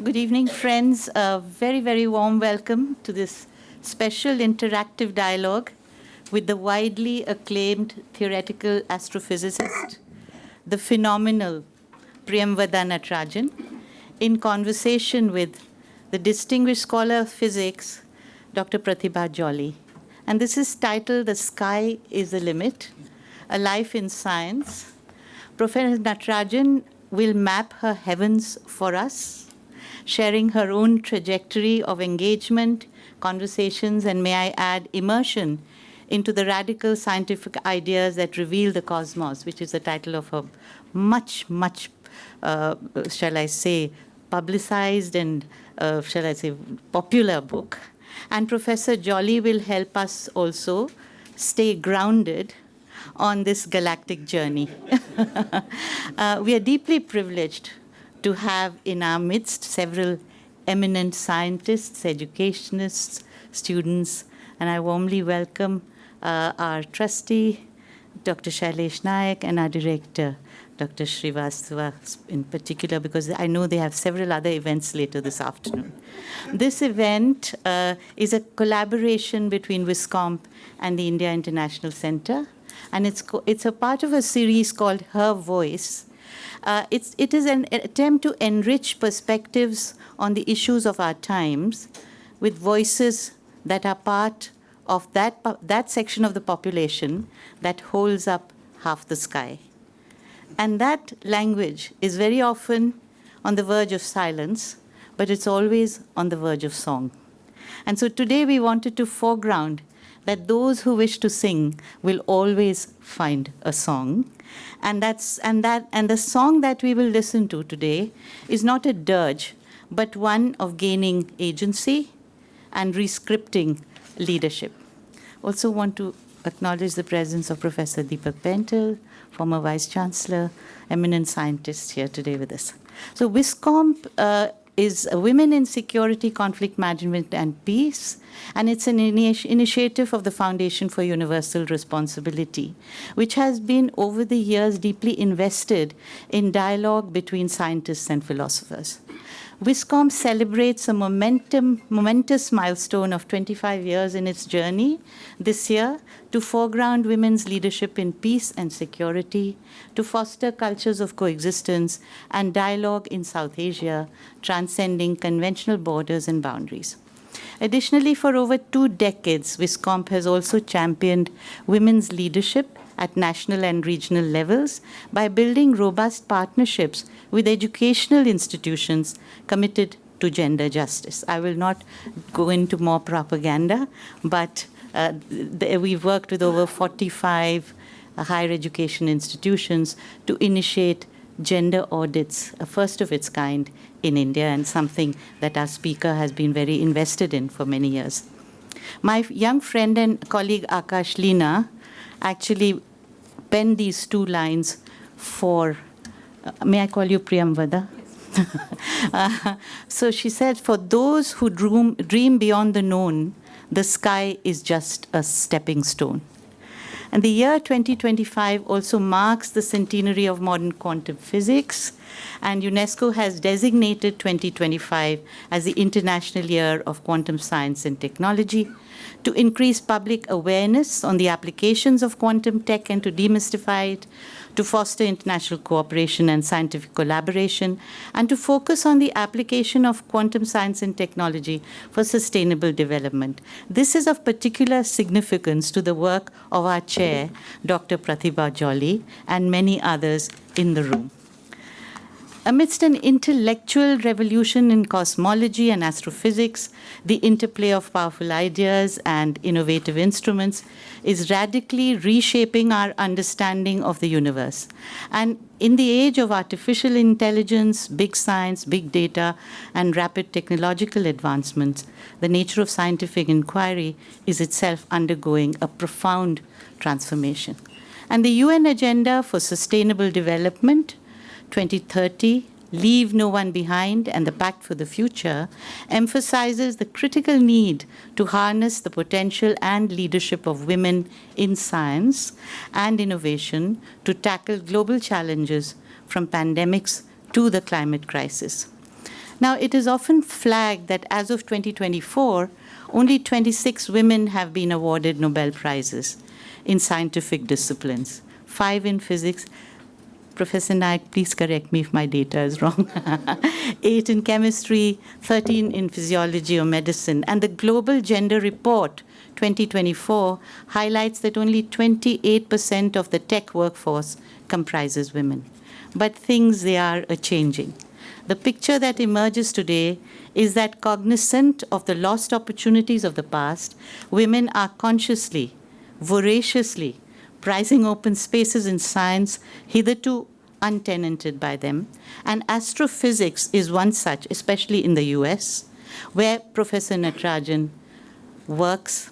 Good evening, friends. A very, very warm welcome to this special interactive dialogue with the widely acclaimed theoretical astrophysicist, the phenomenal Priyamvada Natarajan, in conversation with the distinguished scholar of physics, Dr. Pratibha Jolly. And this is titled The Sky is the Limit, A Life in Science. Professor Natarajan will map her heavens for us, sharing her own trajectory of engagement, conversations, and may I add, immersion into the radical scientific ideas that reveal the cosmos, which is the title of a much, shall I say, publicized and, shall I say, popular book. And Professor Jolly will help us also stay grounded on this galactic journey. We are deeply privileged to have in our midst several eminent scientists, educationists, students, and I warmly welcome our trustee, Dr. Shailesh Nayak, and our director, Dr. Srivastava, in particular, because I know they have several other events later this afternoon. This event is a collaboration between WISCOMP and the India International Center, and it's a part of a series called Her Voice. It is an attempt to enrich perspectives on the issues of our times with voices that are part of that section of the population that holds up half the sky. And that language is very often on the verge of silence, but it's always on the verge of song. And so today we wanted to foreground that those who wish to sing will always find a song. And the song that we will listen to today is not a dirge, but one of gaining agency and rescripting leadership. Also want to acknowledge the presence of Professor Deepak Pental, former Vice Chancellor, eminent scientist here today with us. So WISCOMP is Women in Security, Conflict Management and Peace, and it's an initiative of the Foundation for Universal Responsibility, which has been over the years deeply invested in dialogue between scientists and philosophers. WISCOMP celebrates a momentous milestone of 25 years in its journey this year to foreground women's leadership in peace and security, to foster cultures of coexistence and dialogue in South Asia, transcending conventional borders and boundaries. Additionally, for over 2 decades, WISCOMP has also championed women's leadership at national and regional levels by building robust partnerships with educational institutions committed to gender justice. I will not go into more propaganda, but we've worked with over 45 higher education institutions to initiate gender audits, a first of its kind in India, and something that our speaker has been very invested in for many years. My young friend and colleague Akash Leena actually penned these 2 lines for, may I call you Priyamvada? So she said, for those who dream beyond the known, the sky is just a stepping stone. And the year 2025 also marks the centenary of modern quantum physics, and UNESCO has designated 2025 as the International Year of Quantum Science and Technology to increase public awareness on the applications of quantum tech and to demystify it, to foster international cooperation and scientific collaboration, and to focus on the application of quantum science and technology for sustainable development. This is of particular significance to the work of our chair, Dr. Pratibha Jolly, and many others in the room. Amidst an intellectual revolution in cosmology and astrophysics, the interplay of powerful ideas and innovative instruments is radically reshaping our understanding of the universe. And in the age of artificial intelligence, big science, big data, and rapid technological advancements, the nature of scientific inquiry is itself undergoing a profound transformation. And the UN Agenda for Sustainable Development 2030, Leave No One Behind, and the Pact for the Future emphasizes the critical need to harness the potential and leadership of women in science and innovation to tackle global challenges from pandemics to the climate crisis. Now, it is often flagged that as of 2024, only 26 women have been awarded Nobel Prizes in scientific disciplines, 5 in physics. Professor Naik, please correct me if my data is wrong. 8 in chemistry, 13 in physiology or medicine. And the Global Gender Report 2024 highlights that only 28% of the tech workforce comprises women. But things, they are changing. The picture that emerges today is that cognizant of the lost opportunities of the past, women are consciously, voraciously prizing open spaces in science hitherto untenanted by them. And astrophysics is one such, especially in the US, where Professor Natarajan works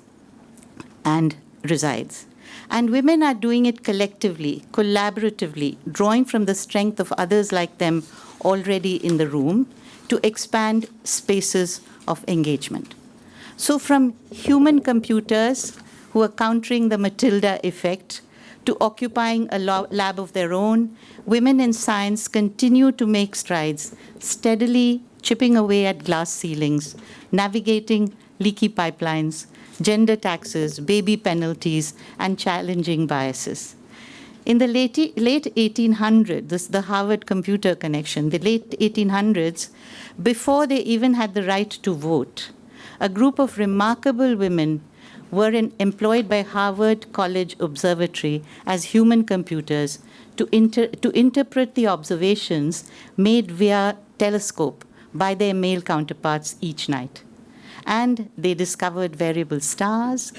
and resides. And women are doing it collectively, collaboratively, drawing from the strength of others like them already in the room to expand spaces of engagement. So from human computers who are countering the Matilda Effect to occupying a lab of their own, women in science continue to make strides, steadily chipping away at glass ceilings, navigating leaky pipelines, gender taxes, baby penalties, and challenging biases. In the late 1800s, this is the Harvard Computer Connection, the late 1800s, before they even had the right to vote, a group of remarkable women were employed by Harvard College Observatory as human computers to interpret the observations made via telescope by their male counterparts each night. And they discovered variable stars,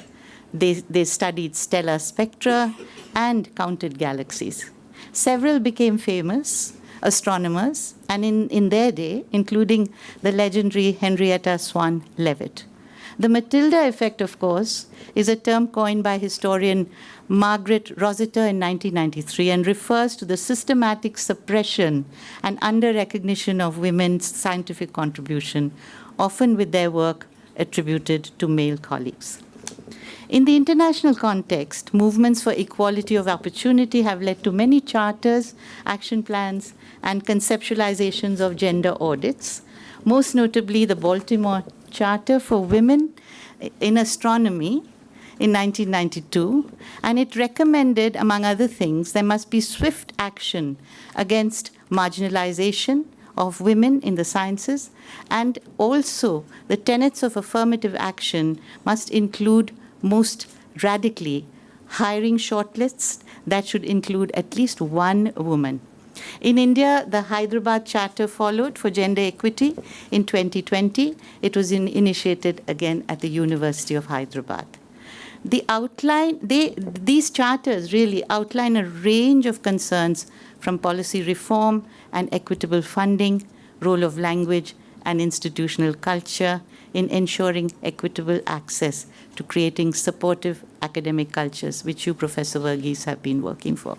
they studied stellar spectra, and counted galaxies. Several became famous astronomers, and in their day, including the legendary Henrietta Swan Leavitt. The Matilda Effect, of course, is a term coined by historian Margaret Rossiter in 1993 and refers to the systematic suppression and under-recognition of women's scientific contribution, often with their work attributed to male colleagues. In the international context, movements for equality of opportunity have led to many charters, action plans, and conceptualizations of gender audits, most notably the Baltimore Charter for Women in Astronomy in 1992, and it recommended, among other things, there must be swift action against marginalization of women in the sciences, and also the tenets of affirmative action must include most radically hiring shortlists that should include at least one woman. In India, the Hyderabad Charter followed for gender equity in 2020. It was initiated again at the University of Hyderabad. These charters really outline a range of concerns from policy reform and equitable funding, role of language and institutional culture in ensuring equitable access to creating supportive academic cultures, which you, Professor Verghese, have been working for.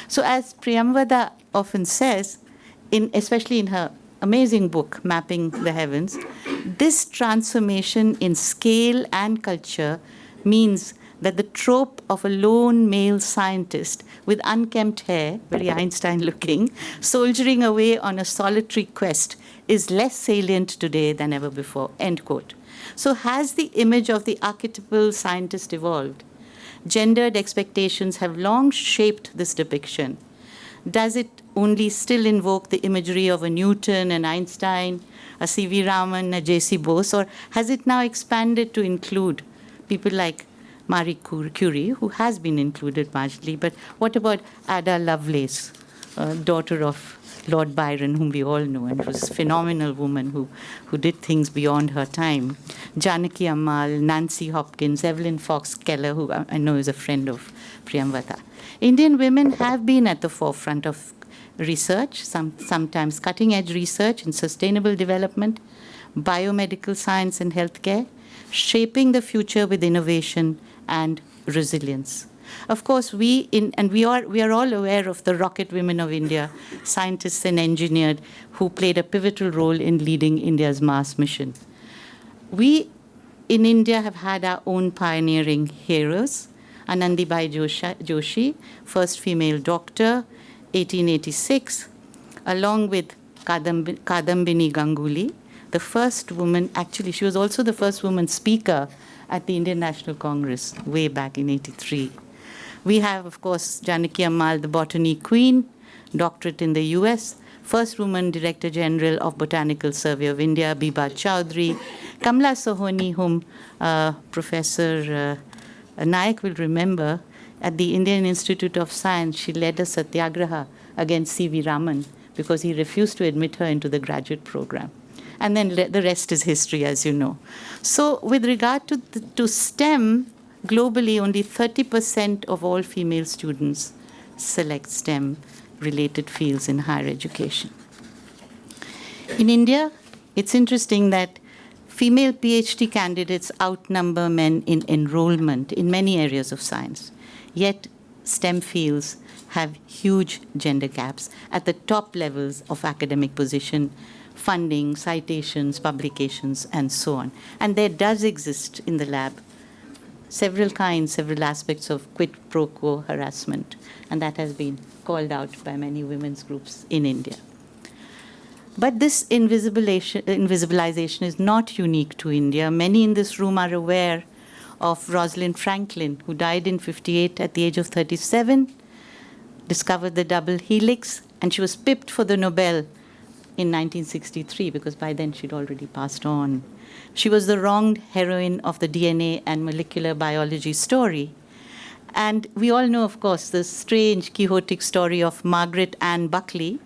So as Priyamvada often says, especially in her amazing book, Mapping the Heavens, this transformation in scale and culture means that the trope of a lone male scientist with unkempt hair, very Einstein-looking, soldiering away on a solitary quest is less salient today than ever before, end quote. So has the image of the archetypal scientist evolved? Gendered expectations have long shaped this depiction. Does it only still invoke the imagery of a Newton, an Einstein, a C.V. Raman, a J.C. Bose, or has it now expanded to include people like Marie Curie, who has been included marginally, but what about Ada Lovelace, daughter of Lord Byron, whom we all know, and was a phenomenal woman who did things beyond her time. Janaki Ammal, Nancy Hopkins, Evelyn Fox Keller, who I know is a friend of Priyamvada. Indian women have been at the forefront of research, sometimes cutting-edge research in sustainable development, biomedical science and healthcare, shaping the future with innovation and resilience. Of course, we are all aware of the rocket women of India, scientists and engineers who played a pivotal role in leading India's Mars mission. We in India have had our own pioneering heroes. Anandibai Joshi, first female doctor, 1886, along with Kadambini Ganguly, the first woman, actually, she was also the first woman speaker at the Indian National Congress way back in '83. We have, of course, Janaki Ammal, the botany queen, doctorate in the US, first woman Director General of Botanical Survey of India, Biba Chowdhury, Kamla Sohoni, whom Professor Nayak will remember, at the Indian Institute of Science, she led a satyagraha against C.V. Raman because he refused to admit her into the graduate program. And then the rest is history, as you know. So with regard to STEM, globally, only 30% of all female students select STEM-related fields in higher education. In India, it's interesting that female PhD candidates outnumber men in enrollment in many areas of science. Yet, STEM fields have huge gender gaps at the top levels of academic position, funding, citations, publications, and so on. And there does exist in the lab several aspects of quid pro quo harassment, and that has been called out by many women's groups in India. But this invisibilization is not unique to India. Many in this room are aware of Rosalind Franklin, who died in '58 at the age of 37, discovered the double helix, and she was pipped for the Nobel in 1963, because by then she'd already passed on. She was the wronged heroine of the DNA and molecular biology story. And we all know, of course, the strange Quixotic story of Margaret Ann Buckley,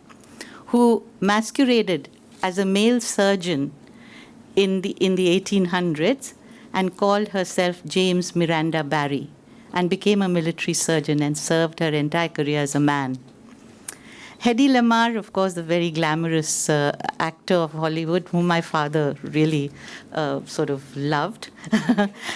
who masqueraded as a male surgeon in the 1800s and called herself James Miranda Barry, and became a military surgeon and served her entire career as a man. Hedy Lamarr, of course, the very glamorous actor of Hollywood, whom my father really sort of loved,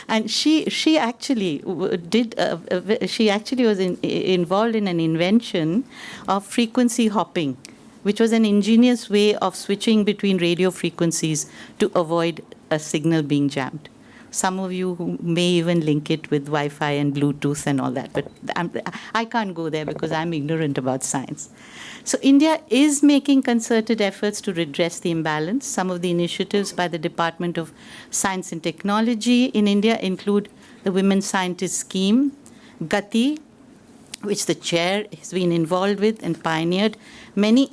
and she actually was involved in an invention of frequency hopping, which was an ingenious way of switching between radio frequencies to avoid a signal being jammed. Some of you who may even link it with Wi-Fi and Bluetooth and all that, but I can't go there because I'm ignorant about science. So India is making concerted efforts to redress the imbalance. Some of the initiatives by the Department of Science and Technology in India include the Women Scientist Scheme, GATI, which the chair has been involved with and pioneered many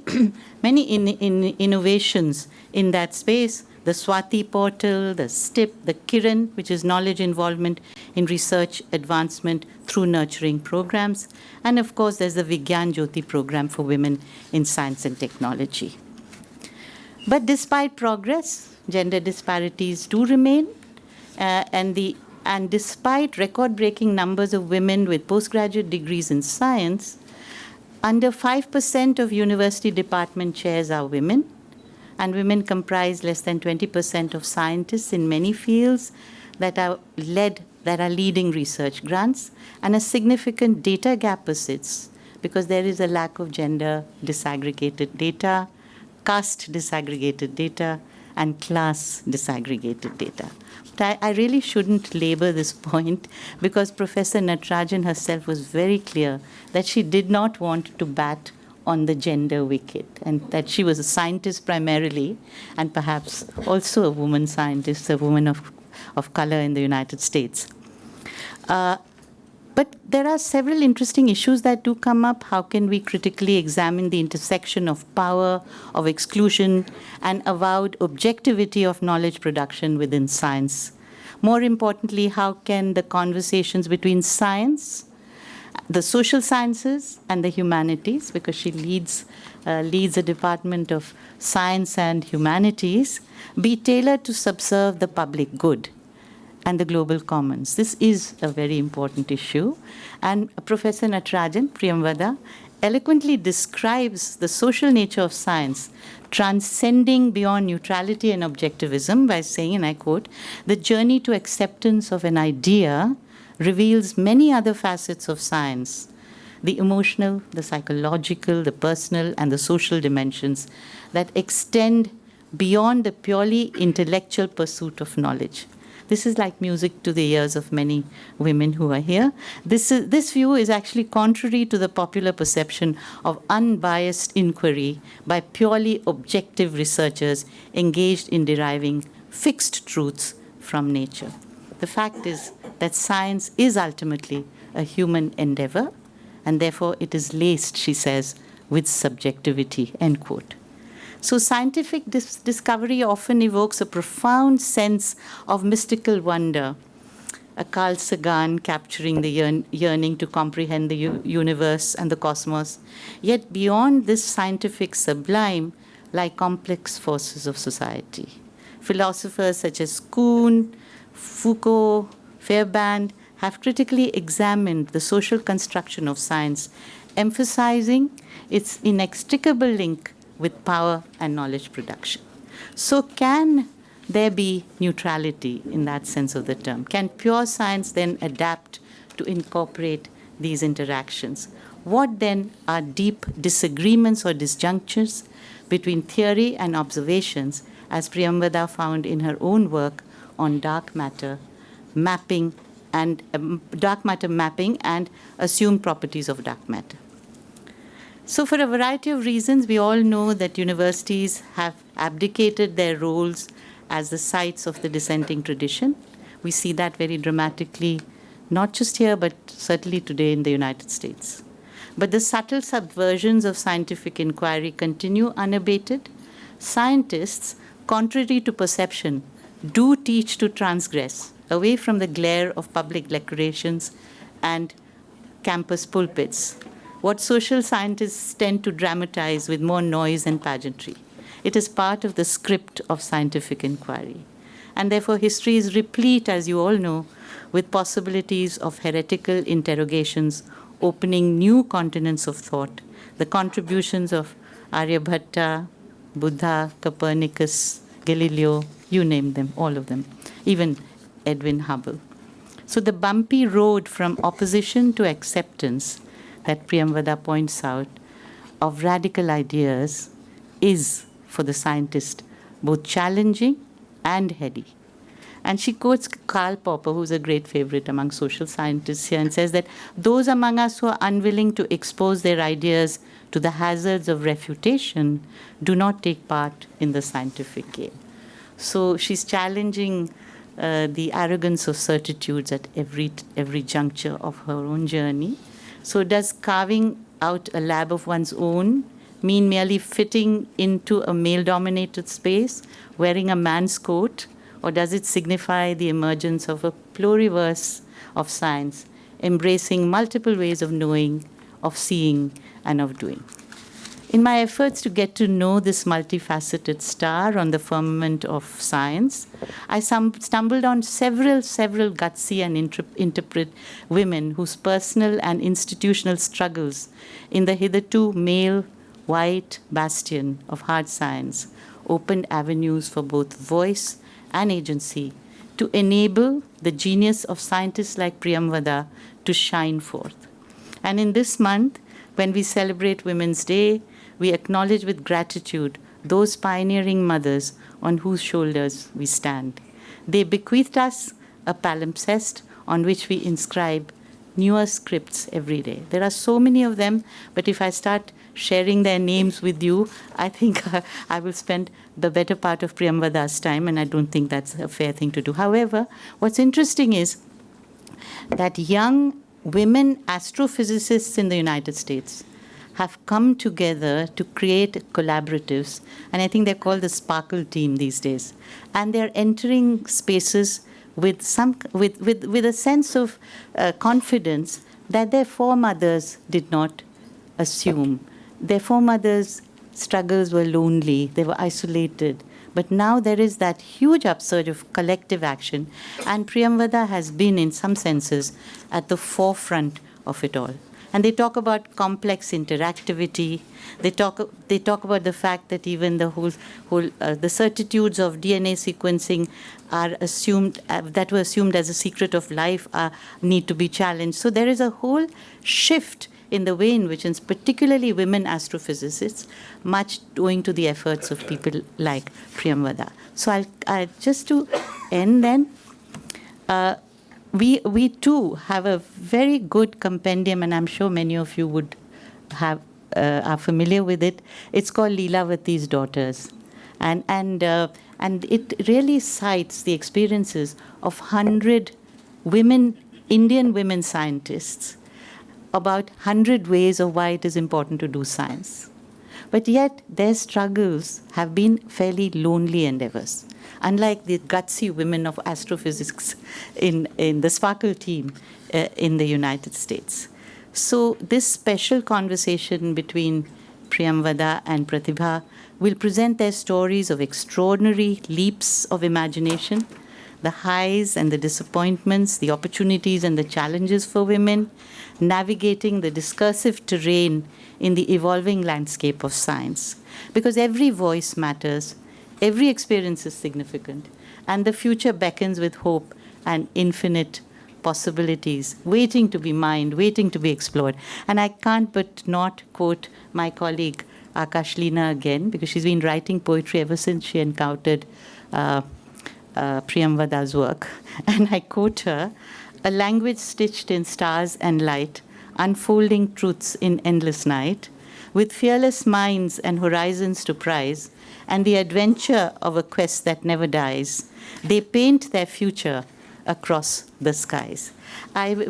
innovations in that space. The Swati portal, the STIP, the Kiran, which is knowledge involvement in research advancement through nurturing programs. And of course, there's the Vigyan Jyoti program for women in science and technology. But despite progress, gender disparities do remain. And despite record-breaking numbers of women with postgraduate degrees in science, under 5% of university department chairs are women, and women comprise less than 20% of scientists in many fields that are leading research grants, and a significant data gap persists because there is a lack of gender disaggregated data, caste disaggregated data, and class disaggregated data. But I really shouldn't labor this point because Professor Natarajan herself was very clear that she did not want to bat on the gender wicket, and that she was a scientist primarily, and perhaps also a woman scientist, a woman of color in the United States. But there are several interesting issues that do come up. How can we critically examine the intersection of power, of exclusion, and avowed objectivity of knowledge production within science? More importantly, how can the conversations between science, the social sciences, and the humanities, because she leads a department of science and humanities, be tailored to subserve the public good and the global commons? This is a very important issue. And Professor Natarajan, Priyamvada, eloquently describes the social nature of science transcending beyond neutrality and objectivism by saying, and I quote, "The journey to acceptance of an idea reveals many other facets of science, the emotional, the psychological, the personal, and the social dimensions that extend beyond the purely intellectual pursuit of knowledge." This is like music to the ears of many women who are here. This view is actually contrary to the popular perception of unbiased inquiry by purely objective researchers engaged in deriving fixed truths from nature. The fact is that science is ultimately a human endeavor, and therefore it is laced, she says, with subjectivity, end quote. So scientific discovery often evokes a profound sense of mystical wonder, a Carl Sagan capturing the yearning to comprehend the universe and the cosmos. Yet beyond this scientific sublime lie complex forces of society. Philosophers such as Kuhn, Foucault, Fairbairn have critically examined the social construction of science, emphasizing its inextricable link with power and knowledge production. So can there be neutrality in that sense of the term? Can pure science then adapt to incorporate these interactions? What then are deep disagreements or disjunctures between theory and observations, as Priyamvada found in her own work on dark matter mapping and assumed properties of dark matter? So for a variety of reasons, we all know that universities have abdicated their roles as the sites of the dissenting tradition. We see that very dramatically, not just here, but certainly today in the United States. But the subtle subversions of scientific inquiry continue unabated. Scientists, contrary to perception, do teach to transgress away from the glare of public declarations and campus pulpits, what social scientists tend to dramatize with more noise and pageantry. It is part of the script of scientific inquiry. And therefore, history is replete, as you all know, with possibilities of heretical interrogations opening new continents of thought, the contributions of Aryabhatta, Buddha, Copernicus, Galileo, you name them, all of them, even Edwin Hubble. So the bumpy road from opposition to acceptance that Priyamvada points out of radical ideas is, for the scientist, both challenging and heady. And she quotes Karl Popper, who's a great favorite among social scientists here, and says that those among us who are unwilling to expose their ideas to the hazards of refutation do not take part in the scientific game. So she's challenging the arrogance of certitudes at every juncture of her own journey. So does carving out a lab of one's own mean merely fitting into a male-dominated space, wearing a man's coat, or does it signify the emergence of a pluriverse of science, embracing multiple ways of knowing, of seeing, and of doing? In my efforts to get to know this multifaceted star on the firmament of science, I stumbled on several gutsy and interpret women whose personal and institutional struggles in the hitherto male, white bastion of hard science opened avenues for both voice and agency to enable the genius of scientists like Priyamvada to shine forth. And in this month, when we celebrate Women's Day, we acknowledge with gratitude those pioneering mothers on whose shoulders we stand. They bequeathed us a palimpsest on which we inscribe newer scripts every day. There are so many of them, but if I start sharing their names with you, I think I will spend the better part of Priyamvada's time, and I don't think that's a fair thing to do. However, what's interesting is that young women astrophysicists in the United States have come together to create collaboratives, and I think they're called the Sparkle team these days. And they're entering spaces with a sense of confidence that their foremothers did not assume. Their foremothers' struggles were lonely, they were isolated. But now there is that huge upsurge of collective action, and Priyamvada has been, in some senses, at the forefront of it all. And they talk about complex interactivity. They talk about the fact that even the the certitudes of DNA sequencing are assumed that were assumed as a secret of life need to be challenged. So there is a whole shift in the way in which, and particularly women astrophysicists, much owing to the efforts of people like Priyamvada. So I just to end then, We too have a very good compendium, and I'm sure many of you would have are familiar with it. It's called Leelavati's Daughters, and it really cites the experiences of 100 women, Indian women scientists, about 100 ways of why it is important to do science. But yet their struggles have been fairly lonely endeavors, unlike the gutsy women of astrophysics in the Sparkle team in the United States. So this special conversation between Priyamvada and Pratibha will present their stories of extraordinary leaps of imagination, the highs and the disappointments, the opportunities and the challenges for women, navigating the discursive terrain in the evolving landscape of science. Because every voice matters, every experience is significant, and the future beckons with hope and infinite possibilities, waiting to be mined, waiting to be explored. And I can't but not quote my colleague Akashlina again, because she's been writing poetry ever since she encountered Priyamvada's work. And I quote her, "A language stitched in stars and light, unfolding truths in endless night, with fearless minds and horizons to prize, and the adventure of a quest that never dies, they paint their future across the skies."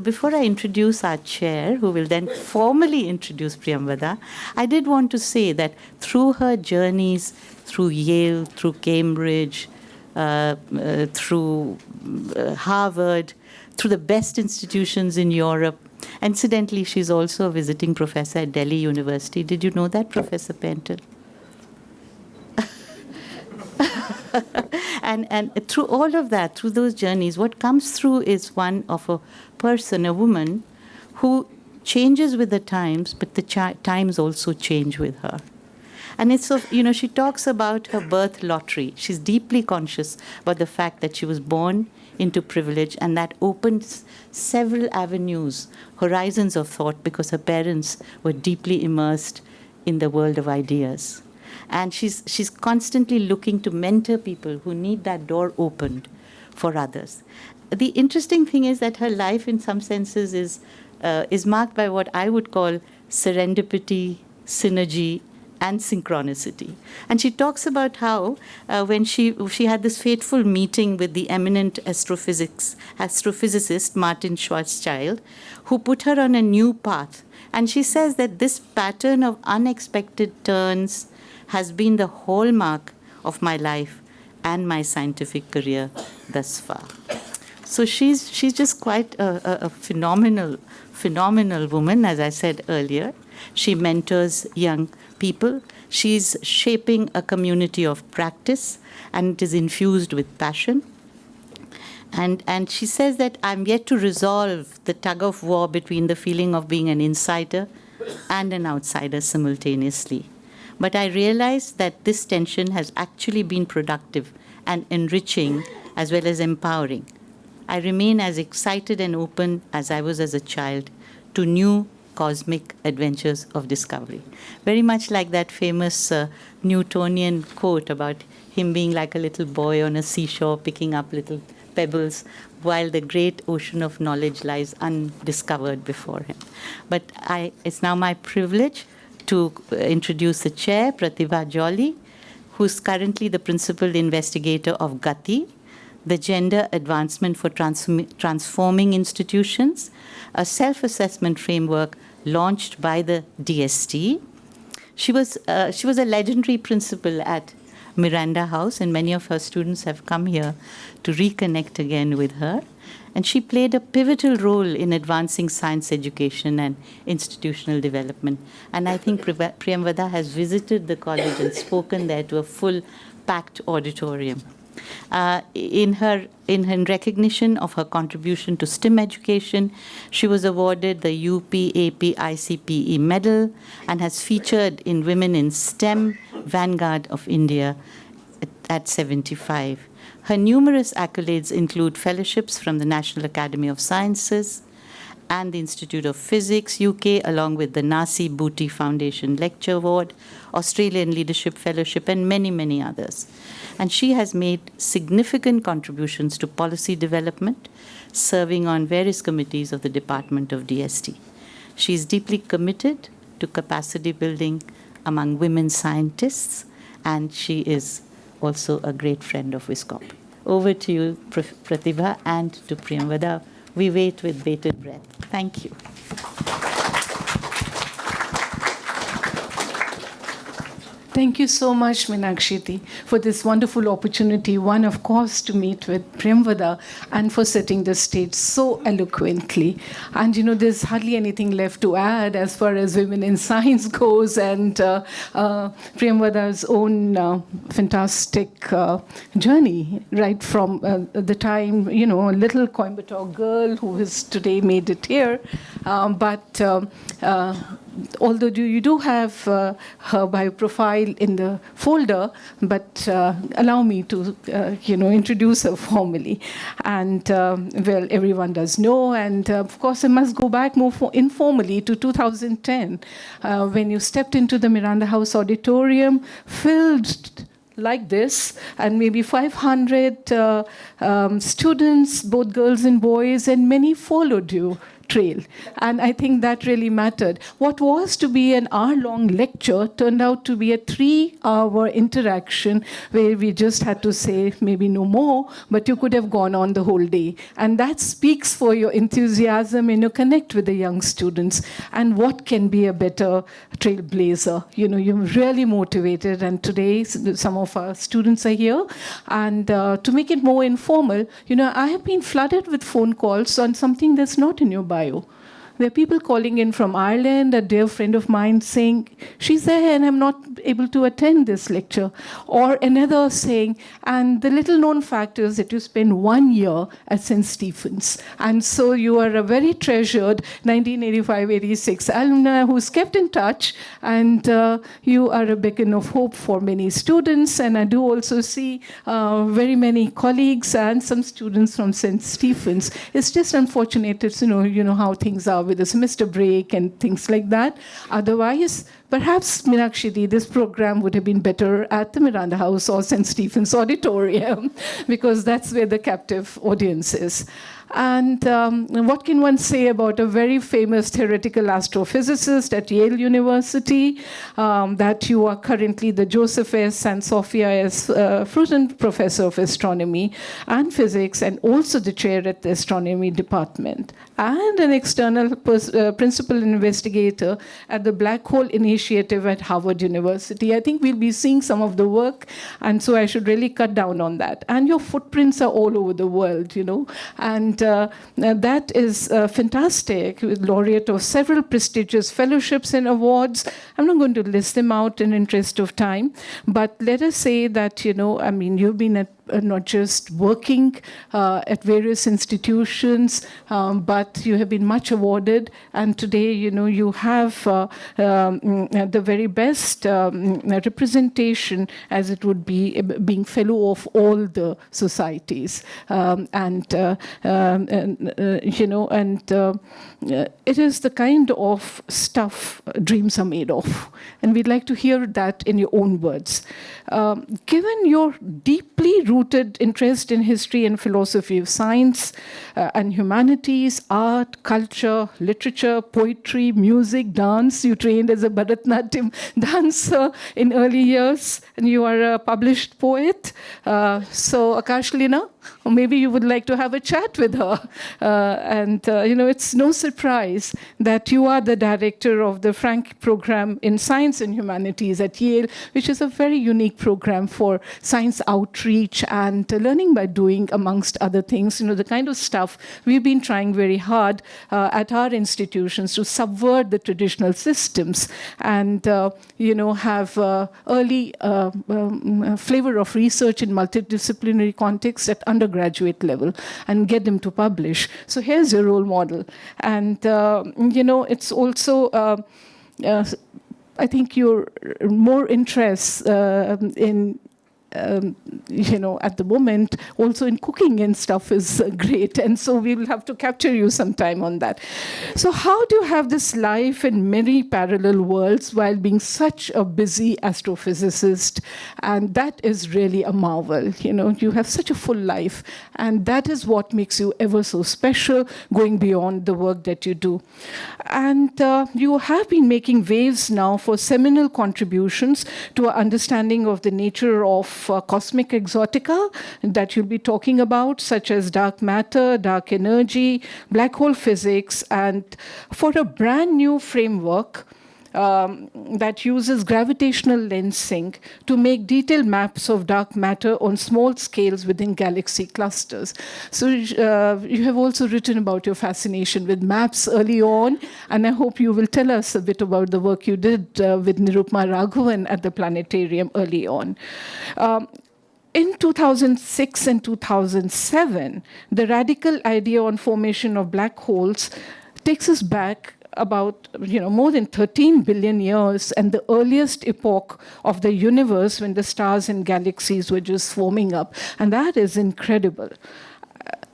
Before I introduce our chair, who will then formally introduce Priyamvada, I did want to say that through her journeys, through Yale, through Cambridge, through Harvard, through the best institutions in Europe. Incidentally, she's also a visiting professor at Delhi University. Did you know that, Professor Penton? and through all of that, through those journeys, what comes through is one of a person, a woman, who changes with the times, but the times also change with her. And it's so, she talks about her birth lottery. She's deeply conscious about the fact that she was born into privilege, and that opens several avenues, horizons of thought, because her parents were deeply immersed in the world of ideas. And she's constantly looking to mentor people who need that door opened for others. The interesting thing is that her life, in some senses, is marked by what I would call serendipity, synergy, and synchronicity. And she talks about how when she had this fateful meeting with the eminent astrophysicist Martin Schwarzschild, who put her on a new path. And she says that this pattern of unexpected turns has been the hallmark of my life and my scientific career thus far. So she's just quite a phenomenal woman, as I said earlier. She mentors young people. She's shaping a community of practice, and it is infused with passion. And she says that I'm yet to resolve the tug of war between the feeling of being an insider and an outsider simultaneously. But I realize that this tension has actually been productive and enriching as well as empowering. I remain as excited and open as I was as a child to new cosmic adventures of discovery. Very much like that famous Newtonian quote about him being like a little boy on a seashore picking up little pebbles while the great ocean of knowledge lies undiscovered before him. But it's now my privilege to introduce the chair, Pratibha Jolly, who's currently the Principal Investigator of GATI, the Gender Advancement for Transforming Institutions, a self-assessment framework launched by the DST. She was a legendary principal at Miranda House, and many of her students have come here to reconnect again with her. And she played a pivotal role in advancing science education and institutional development. And I think Priyamvada has visited the college and spoken there to a full packed auditorium. In recognition of her contribution to STEM education, she was awarded the UPAP ICPE Medal and has featured in Women in STEM Vanguard of India at 75. Her numerous accolades include fellowships from the National Academy of Sciences and the Institute of Physics, UK, along with the Nasi Booty Foundation Lecture Award, Australian Leadership Fellowship, and many, many others. and she has made significant contributions to policy development, serving on various committees of the Department of DST. She is deeply committed to capacity building among women scientists, and she is also a great friend of WISCOMP. Over to you, Pratibha, and to Priyamvada. We wait with bated breath. Thank you. Thank you so much, Meenakshi, for this wonderful opportunity. One, of course, to meet with Priyamvada, and for setting the stage so eloquently. And, there's hardly anything left to add as far as women in science goes, and Priyamvada's own fantastic journey, right from the time, a little Coimbatore girl who has today made it here. Although you do have her bio profile in the folder, but allow me to, introduce her formally. And, well, everyone does know. And, of course, I must go back more informally to 2010, when you stepped into the Miranda House auditorium, filled like this, and maybe 500 students, both girls and boys, and many followed you trail. And I think that really mattered. What was to be an hour-long lecture turned out to be a 3-hour interaction where we just had to say maybe no more, but you could have gone on the whole day. And that speaks for your enthusiasm and your connect with the young students. And what can be a better trailblazer? You're really motivated. And today, some of our students are here. And to make it more informal, I have been flooded with phone calls on something that's not in your bio. There are people calling in from Ireland, a dear friend of mine saying, she's there and I'm not able to attend this lecture. Or another saying, and the little known fact is that you spend 1 year at St. Stephen's. And so you are a very treasured 1985-86 alumni who's kept in touch, and you are a beacon of hope for many students. And I do also see very many colleagues and some students from St. Stephen's. It's just unfortunate, it's, you know how things are with the semester break and things like that. Otherwise, perhaps, Meenakshi, this program would have been better at the Miranda House or St. Stephen's Auditorium, because that's where the captive audience is. And what can one say about a very famous theoretical astrophysicist at Yale University, that you are currently the Joseph S. and Sophia S. Fruton Professor of Astronomy and Physics, and also the chair at the Astronomy Department, and an external principal investigator at the Black Hole Initiative at Harvard University. I think we'll be seeing some of the work, and so I should really cut down on that. And your footprints are all over the world, and that is fantastic. Laureate of several prestigious fellowships and awards. I'm not going to list them out in interest of time, but let us say that, you've been at not just working at various institutions, but you have been much awarded. And today, you have the very best representation, as it would be being fellow of all the societies. It is the kind of stuff dreams are made of. And we'd like to hear that in your own words. Given your deeply rooted interest in history and philosophy of science and humanities, art, culture, literature, poetry, music, dance, you trained as a Bharatanatyam dancer in early years, and you are a published poet. So, Akashlina, or maybe you would like to have a chat with her. It's no surprise that you are the director of the Frank Program in Science and Humanities at Yale, which is a very unique program for science outreach and learning by doing, amongst other things. The kind of stuff we've been trying very hard at our institutions to subvert the traditional systems and, have early flavor of research in multidisciplinary context at undergraduate level and get them to publish. So here's your role model. And, it's also, I think your more interest in at the moment, also in cooking and stuff is great. And so we will have to capture you sometime on that. So how do you have this life in many parallel worlds while being such a busy astrophysicist? And that is really a marvel. You have such a full life. And that is what makes you ever so special, going beyond the work that you do. And you have been making waves now for seminal contributions to our understanding of the nature of cosmic exotica that you'll be talking about, such as dark matter, dark energy, black hole physics, and for a brand new framework that uses gravitational lensing to make detailed maps of dark matter on small scales within galaxy clusters. So you have also written about your fascination with maps early on, and I hope you will tell us a bit about the work you did with Nirupma Raghavan at the planetarium early on. In 2006 and 2007, the radical idea on formation of black holes takes us back about more than 13 billion years, and the earliest epoch of the universe when the stars and galaxies were just forming up. And that is incredible.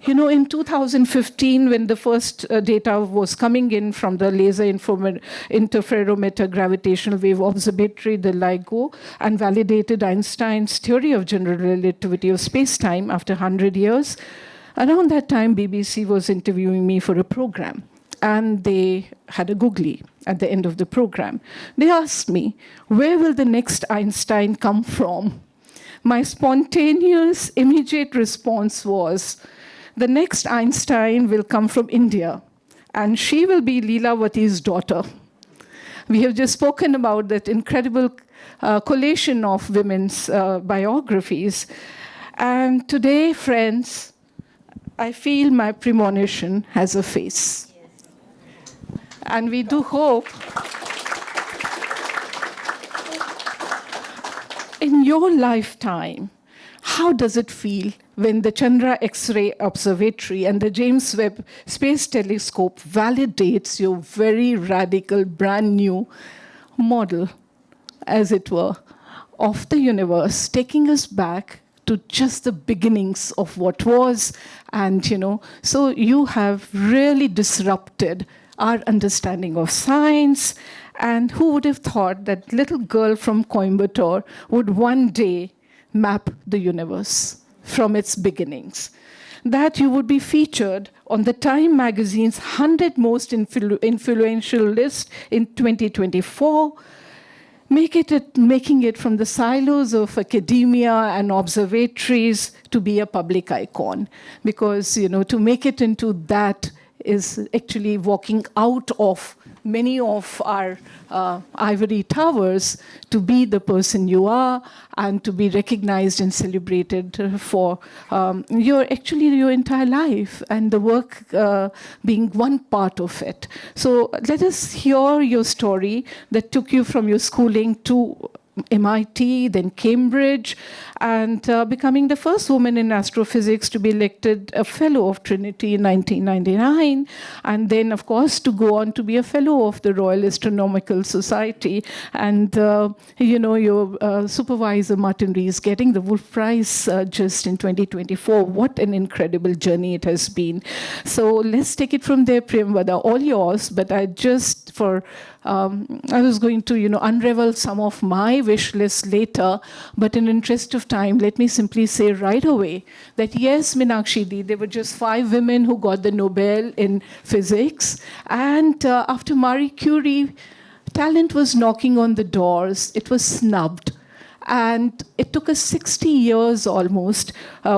In 2015, when the first data was coming in from the Laser Interferometer Gravitational Wave Observatory, the LIGO, and validated Einstein's theory of general relativity of space-time after 100 years, around that time, BBC was interviewing me for a program. And they had a googly at the end of the program. They asked me, where will the next Einstein come from? My spontaneous, immediate response was, the next Einstein will come from India, and she will be Leelavati's daughter. We have just spoken about that incredible collation of women's biographies. And today, friends, I feel my premonition has a face. And we do hope in your lifetime, how does it feel when the Chandra X-ray Observatory and the James Webb Space Telescope validates your very radical, brand new model, as it were, of the universe, taking us back to just the beginnings of what was? And, so you have really disrupted our understanding of science. And who would have thought that little girl from Coimbatore would one day map the universe from its beginnings? That you would be featured on the Time magazine's 100 most influential list in 2024, making it from the silos of academia and observatories to be a public icon. Because, to make it into that is actually walking out of many of our ivory towers to be the person you are and to be recognized and celebrated for your entire life and the work being one part of it. So let us hear your story that took you from your schooling to MIT, then Cambridge, and becoming the first woman in astrophysics to be elected a fellow of Trinity in 1999, and then, of course, to go on to be a fellow of the Royal Astronomical Society. And, your supervisor, Martin Rees, getting the Wolf Prize just in 2024. What an incredible journey it has been. So let's take it from there, Priyamvada, all yours. But I was going to, unravel some of my wish list later, but in interest of time, let me simply say right away that yes, Meenakshi, there were just 5 women who got the Nobel in physics, and after Marie Curie, talent was knocking on the doors. It was snubbed. And it took us 60 years almost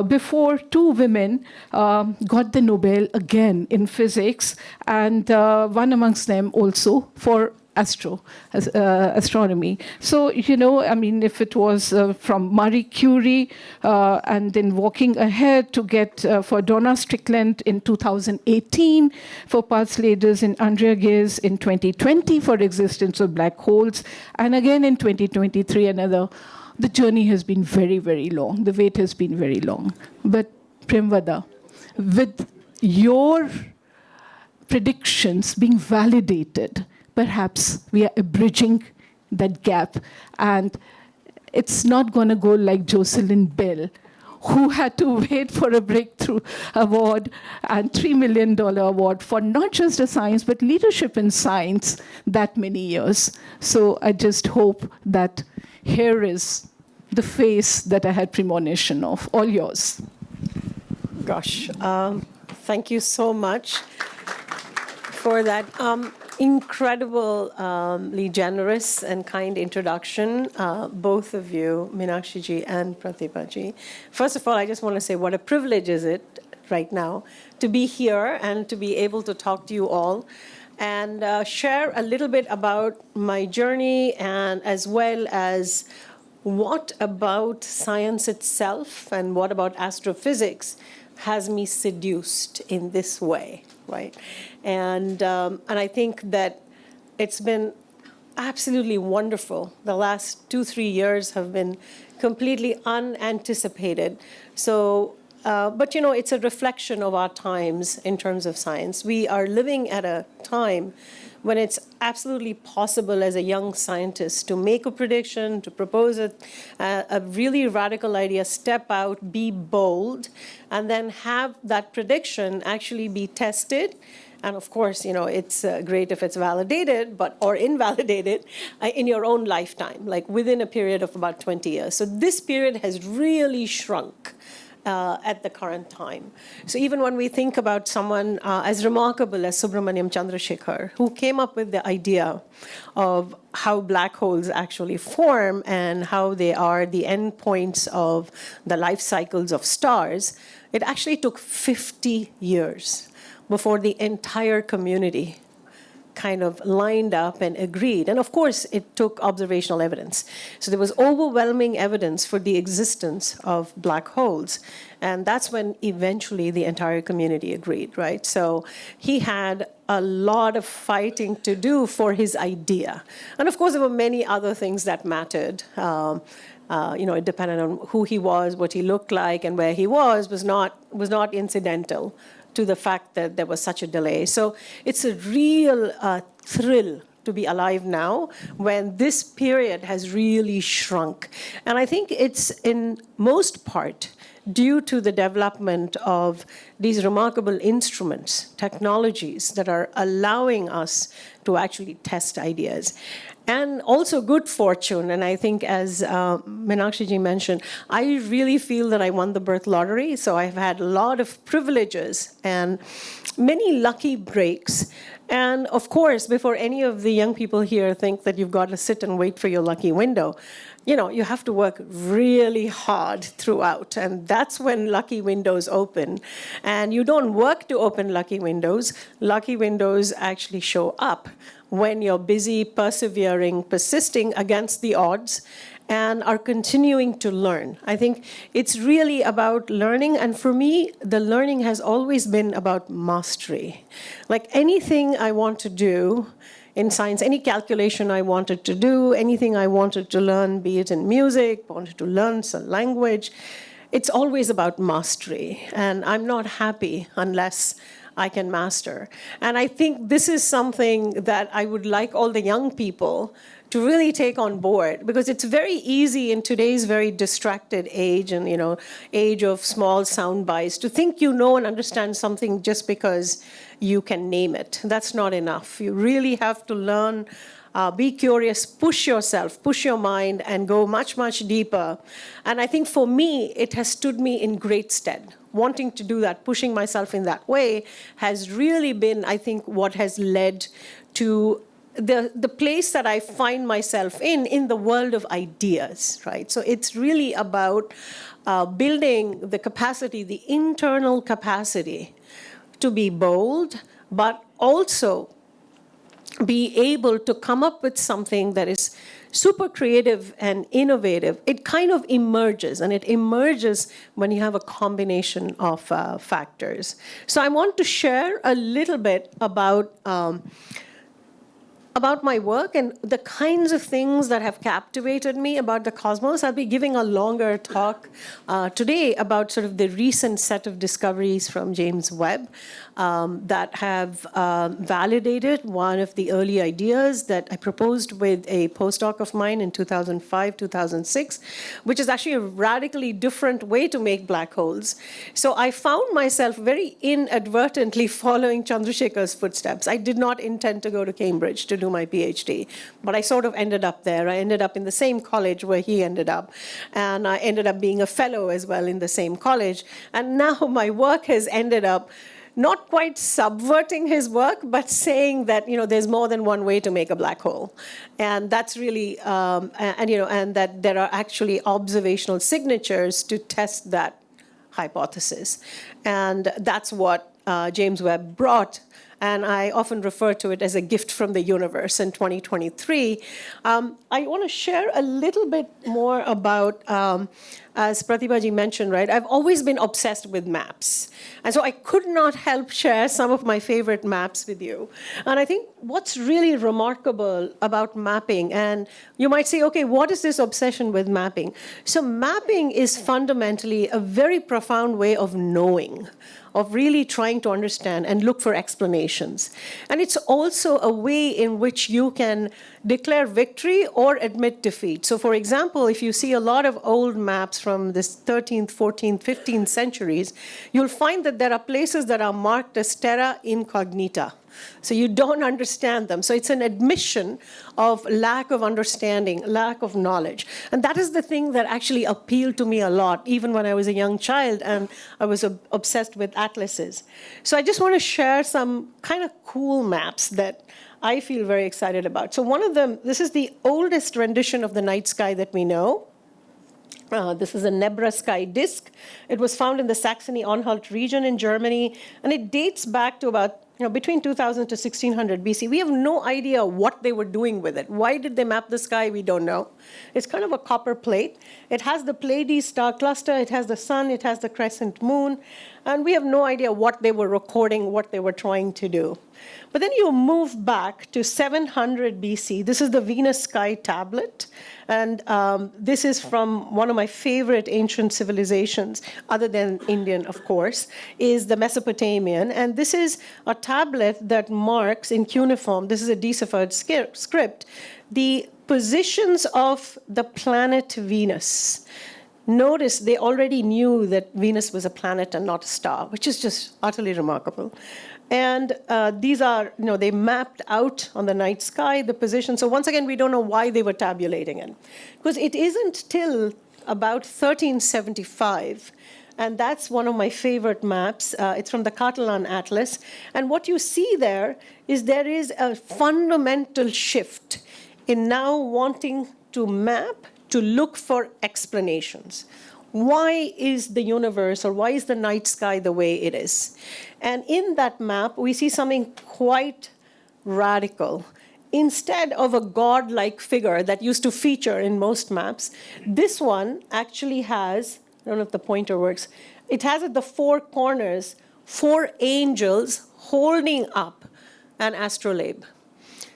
before 2 women got the Nobel again in physics, and one amongst them also for astronomy. So, if it was from Marie Curie and then walking ahead to get for Donna Strickland in 2018, for Paz Sladers and Andrea Ghez in 2020 for existence of black holes, and again in 2023 another. The journey has been very, very long. The wait has been very long. But Priyamvada, with your predictions being validated, perhaps we are bridging that gap. And it's not going to go like Jocelyn Bell, who had to wait for a breakthrough award and $3 million award for not just a science, but leadership in science that many years. So I just hope that here is the face that I had premonition of. All yours. Gosh, thank you so much for that incredibly generous and kind introduction, both of you, Meenakshi ji and Pratibha ji. First of all, I just want to say what a privilege is it right now to be here and to be able to talk to you all and share a little bit about my journey and as well as what about science itself and what about astrophysics has me seduced in this way, right? And I think that it's been absolutely wonderful. The last 2-3 years have been completely unanticipated. So, but you know, it's a reflection of our times in terms of science. We are living at a time when it's absolutely possible as a young scientist to make a prediction, to propose a really radical idea, step out, be bold, and then have that prediction actually be tested. And of course, you know, it's great if it's validated, or invalidated in your own lifetime, like within a period of about 20 years. So this period has really shrunk at the current time. So even when we think about someone as remarkable as Subramaniam Chandrasekhar, who came up with the idea of how black holes actually form and how they are the endpoints of the life cycles of stars, it actually took 50 years before the entire community kind of lined up and agreed. And of course, it took observational evidence. So there was overwhelming evidence for the existence of black holes. And that's when eventually the entire community agreed, right? So he had a lot of fighting to do for his idea. And of course, there were many other things that mattered. You know, it depended on who he was, what he looked like, and where he was not incidental to the fact that there was such a delay. So it's a real thrill to be alive now when this period has really shrunk. And I think it's in most part due to the development of these remarkable instruments, technologies that are allowing us to actually test ideas. And also good fortune, and I think as Meenakshi ji mentioned, I really feel that I won the birth lottery, so I've had a lot of privileges and many lucky breaks. And of course, before any of the young people here think that you've got to sit and wait for your lucky window, you know, you have to work really hard throughout, and that's when lucky windows open. And you don't work to open lucky windows actually show up when you're busy, persevering, persisting against the odds, and are continuing to learn. I think it's really about learning, and for me, the learning has always been about mastery. Like anything I want to do in science, any calculation I wanted to do, anything I wanted to learn, be it in music, wanted to learn some language, it's always about mastery. And I'm not happy unless I can master. And I think this is something that I would like all the young people to really take on board, because it's very easy in today's very distracted age and, you know, age of small sound bites to think you know and understand something just because you can name it. That's not enough. You really have to learn, be curious, push yourself, push your mind, and go much, much deeper. And I think for me, it has stood me in great stead. Wanting to do that, pushing myself in that way has really been, I think, what has led to the place that I find myself in the world of ideas, right? So it's really about building the capacity, the internal capacity to be bold, but also be able to come up with something that is super creative and innovative. It kind of emerges, and it emerges when you have a combination of factors. So I want to share a little bit about about my work and the kinds of things that have captivated me about the cosmos, I'll be giving a longer talk today about sort of the recent set of discoveries from James Webb that have validated one of the early ideas that I proposed with a postdoc of mine in 2005, 2006, which is actually a radically different way to make black holes. So I found myself very inadvertently following Chandrasekhar's footsteps. I did not intend to go to Cambridge to do my PhD, but I sort of ended up there. I ended up in the same college where he ended up, and I ended up being a fellow as well in the same college. And now my work has ended up not quite subverting his work, but saying that there's more than one way to make a black hole, and that's really and that there are actually observational signatures to test that hypothesis, and that's what James Webb brought. And I often refer to it as a gift from the universe in 2023. I want to share a little bit more about, as Pratibha ji mentioned, right? I've always been obsessed with maps. And so I could not help share some of my favorite maps with you. And I think what's really remarkable about mapping, and you might say, okay, what is this obsession with mapping? So mapping is fundamentally a very profound way of knowing, of really trying to understand and look for explanations. And it's also a way in which you can declare victory or admit defeat. So for example, if you see a lot of old maps from the 13th, 14th, 15th centuries, you'll find that there are places that are marked as terra incognita. So you don't understand them. So it's an admission of lack of understanding, lack of knowledge. And that is the thing that actually appealed to me a lot, even when I was a young child and I was obsessed with atlases. So I just want to share some kind of cool maps that I feel very excited about. So one of them, this is the oldest rendition of the night sky that we know. This is a Nebra sky disk. It was found in the Saxony-Anhalt region in Germany, and it dates back to about between 2000 to 1600 BC. We have no idea what they were doing with it. Why did they map the sky? We don't know. It's kind of a copper plate. It has the Pleiades star cluster, it has the sun, it has the crescent moon, and we have no idea what they were recording, what they were trying to do. But then you move back to 700 BC. This is the Venus sky tablet. And this is from one of my favorite ancient civilizations, other than Indian, of course, is the Mesopotamian. And this is a tablet that marks in cuneiform, this is a deciphered script, the positions of the planet Venus. Notice they already knew that Venus was a planet and not a star, which is just utterly remarkable. And these are, they mapped out on the night sky the position. So once again, we don't know why they were tabulating it. Because it isn't till about 1375, and that's one of my favorite maps. It's from the Catalan Atlas. And what you see there is a fundamental shift in now wanting to map, to look for explanations. Why is the universe, or why is the night sky the way it is? And in that map, we see something quite radical. Instead of a godlike figure that used to feature in most maps, this one actually has, I don't know if the pointer works, it has at the four corners 4 angels holding up an astrolabe.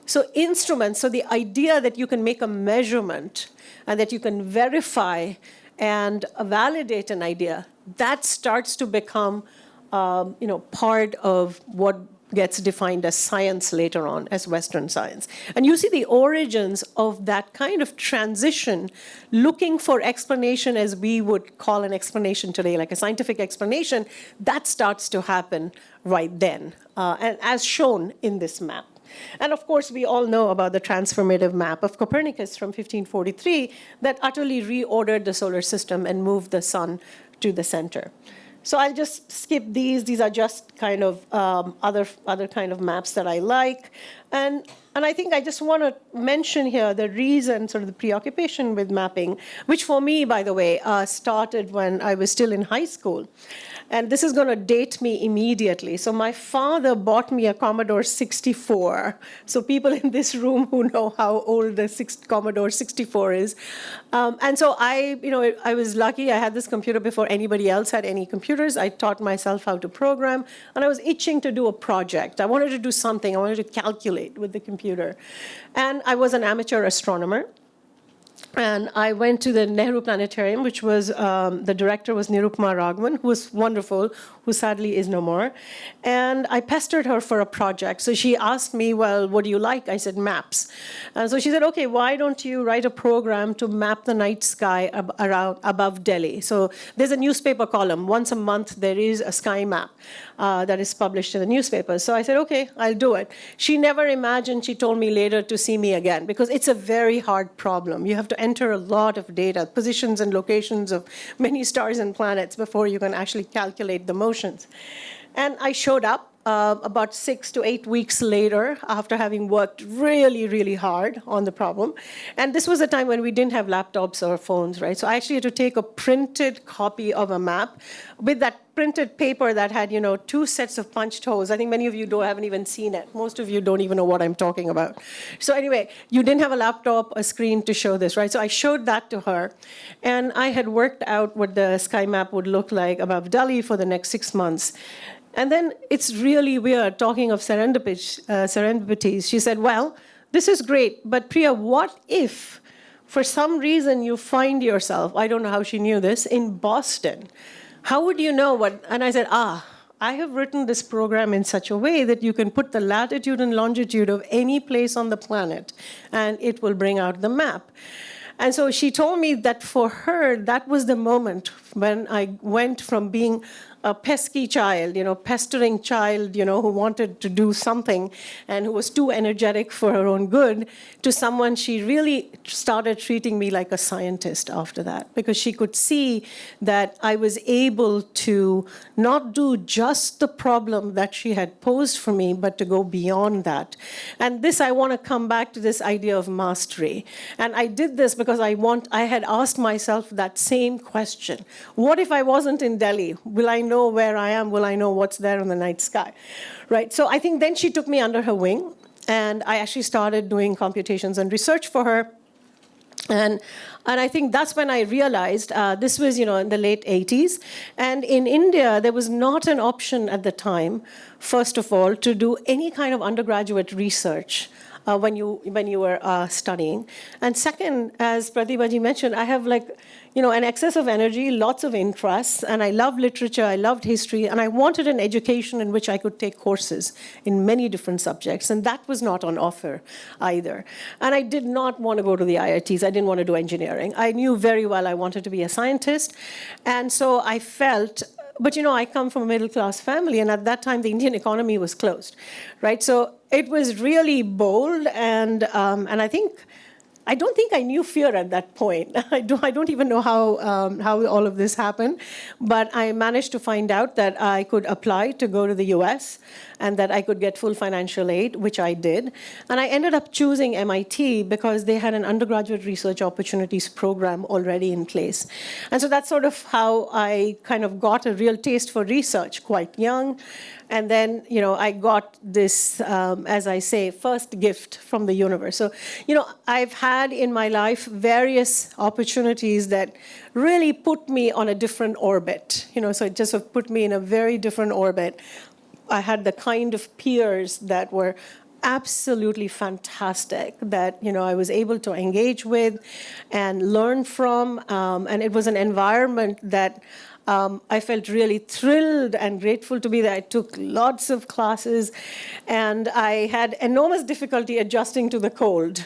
So instruments, so the idea that you can make a measurement and that you can verify and validate an idea, that starts to become part of what gets defined as science later on, as Western science. And you see the origins of that kind of transition, looking for explanation as we would call an explanation today, like a scientific explanation, that starts to happen right then, and as shown in this map. And of course, we all know about the transformative map of Copernicus from 1543 that utterly reordered the solar system and moved the sun to the center. So I'll just skip these. These are just kind of other kind of maps that I like. And I think I just want to mention here the reason, sort of the preoccupation with mapping, which for me, by the way, started when I was still in high school. And this is going to date me immediately. So my father bought me a Commodore 64. So people in this room who know how old the Commodore 64 is. And so I was lucky. I had this computer before anybody else had any computers. I taught myself how to program. And I was itching to do a project. I wanted to do something. I wanted to calculate with the computer. computer. And I was an amateur astronomer. And I went to the Nehru Planetarium, which was, the director was Nirupama Raghavan, who was wonderful, who sadly is no more. And I pestered her for a project. So she asked me, well, what do you like? I said, maps. And so she said, okay, why don't you write a program to map the night sky around above Delhi? So there's a newspaper column. Once a month, there is a sky map that is published in the newspaper. So I said, okay, I'll do it. She never imagined, she told me later, to see me again, because it's a very hard problem. You have to enter a lot of data, positions and locations of many stars and planets before you can actually calculate the motions. And I showed up about 6 to 8 weeks later after having worked really, really hard on the problem. And this was a time when we didn't have laptops or phones, right? So I actually had to take a printed copy of a map with that printed paper that had, 2 sets of punched holes. I think many of you haven't even seen it. Most of you don't even know what I'm talking about. So anyway, you didn't have a laptop, a screen to show this, right? So I showed that to her. And I had worked out what the sky map would look like above Delhi for the next 6 months. And then it's really weird, talking of serendipities. She said, well, this is great, but Priya, what if for some reason you find yourself, I don't know how she knew this, in Boston? How would you know what? And I said, I have written this program in such a way that you can put the latitude and longitude of any place on the planet, and it will bring out the map. And so she told me that for her, that was the moment when I went from being a pesky child, pestering child, who wanted to do something and who was too energetic for her own good, to someone she really started treating me like a scientist after that, because she could see that I was able to not do just the problem that she had posed for me, but to go beyond that. And this, I want to come back to this idea of mastery. And I did this because I had asked myself that same question. What if I wasn't in Delhi? Will I know where I am? Will I know what's there in the night sky? Right? So I think then she took me under her wing, and I actually started doing computations and research for her. And I think that's when I realized, this was, in the late 80s. And in India, there was not an option at the time, first of all, to do any kind of undergraduate research when you were studying. And second, as Pratibha Ji mentioned, I have an excess of energy, lots of interests, and I love literature, I loved history, and I wanted an education in which I could take courses in many different subjects, and that was not on offer either. And I did not want to go to the IITs, I didn't want to do engineering. I knew very well I wanted to be a scientist, and so I felt, but I come from a middle-class family, and at that time the Indian economy was closed, right? So it was really bold, and I don't think I knew fear at that point. I don't even know how all of this happened, but I managed to find out that I could apply to go to the US and that I could get full financial aid, which I did. And I ended up choosing MIT because they had an undergraduate research opportunities program already in place. And so that's sort of how I kind of got a real taste for research quite young. And then, I got this, as I say, first gift from the universe. So, I've had in my life various opportunities that really put me on a different orbit. So it just sort of put me in a very different orbit. I had the kind of peers that were absolutely fantastic that I was able to engage with and learn from. And it was an environment that I felt really thrilled and grateful to be there. I took lots of classes, and I had enormous difficulty adjusting to the cold.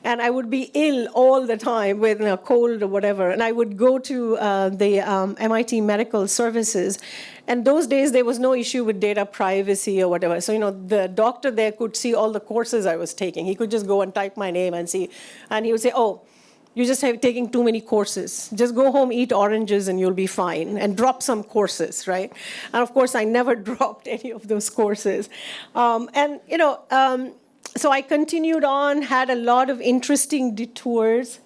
And I would be ill all the time with a cold or whatever. And I would go to the MIT Medical Services. And those days, there was no issue with data privacy or whatever. So, the doctor there could see all the courses I was taking. He could just go and type my name and see. And he would say, oh, you just have taking too many courses. Just go home, eat oranges, and you'll be fine. And drop some courses, right? And of course, I never dropped any of those courses. So I continued on, had a lot of interesting detours.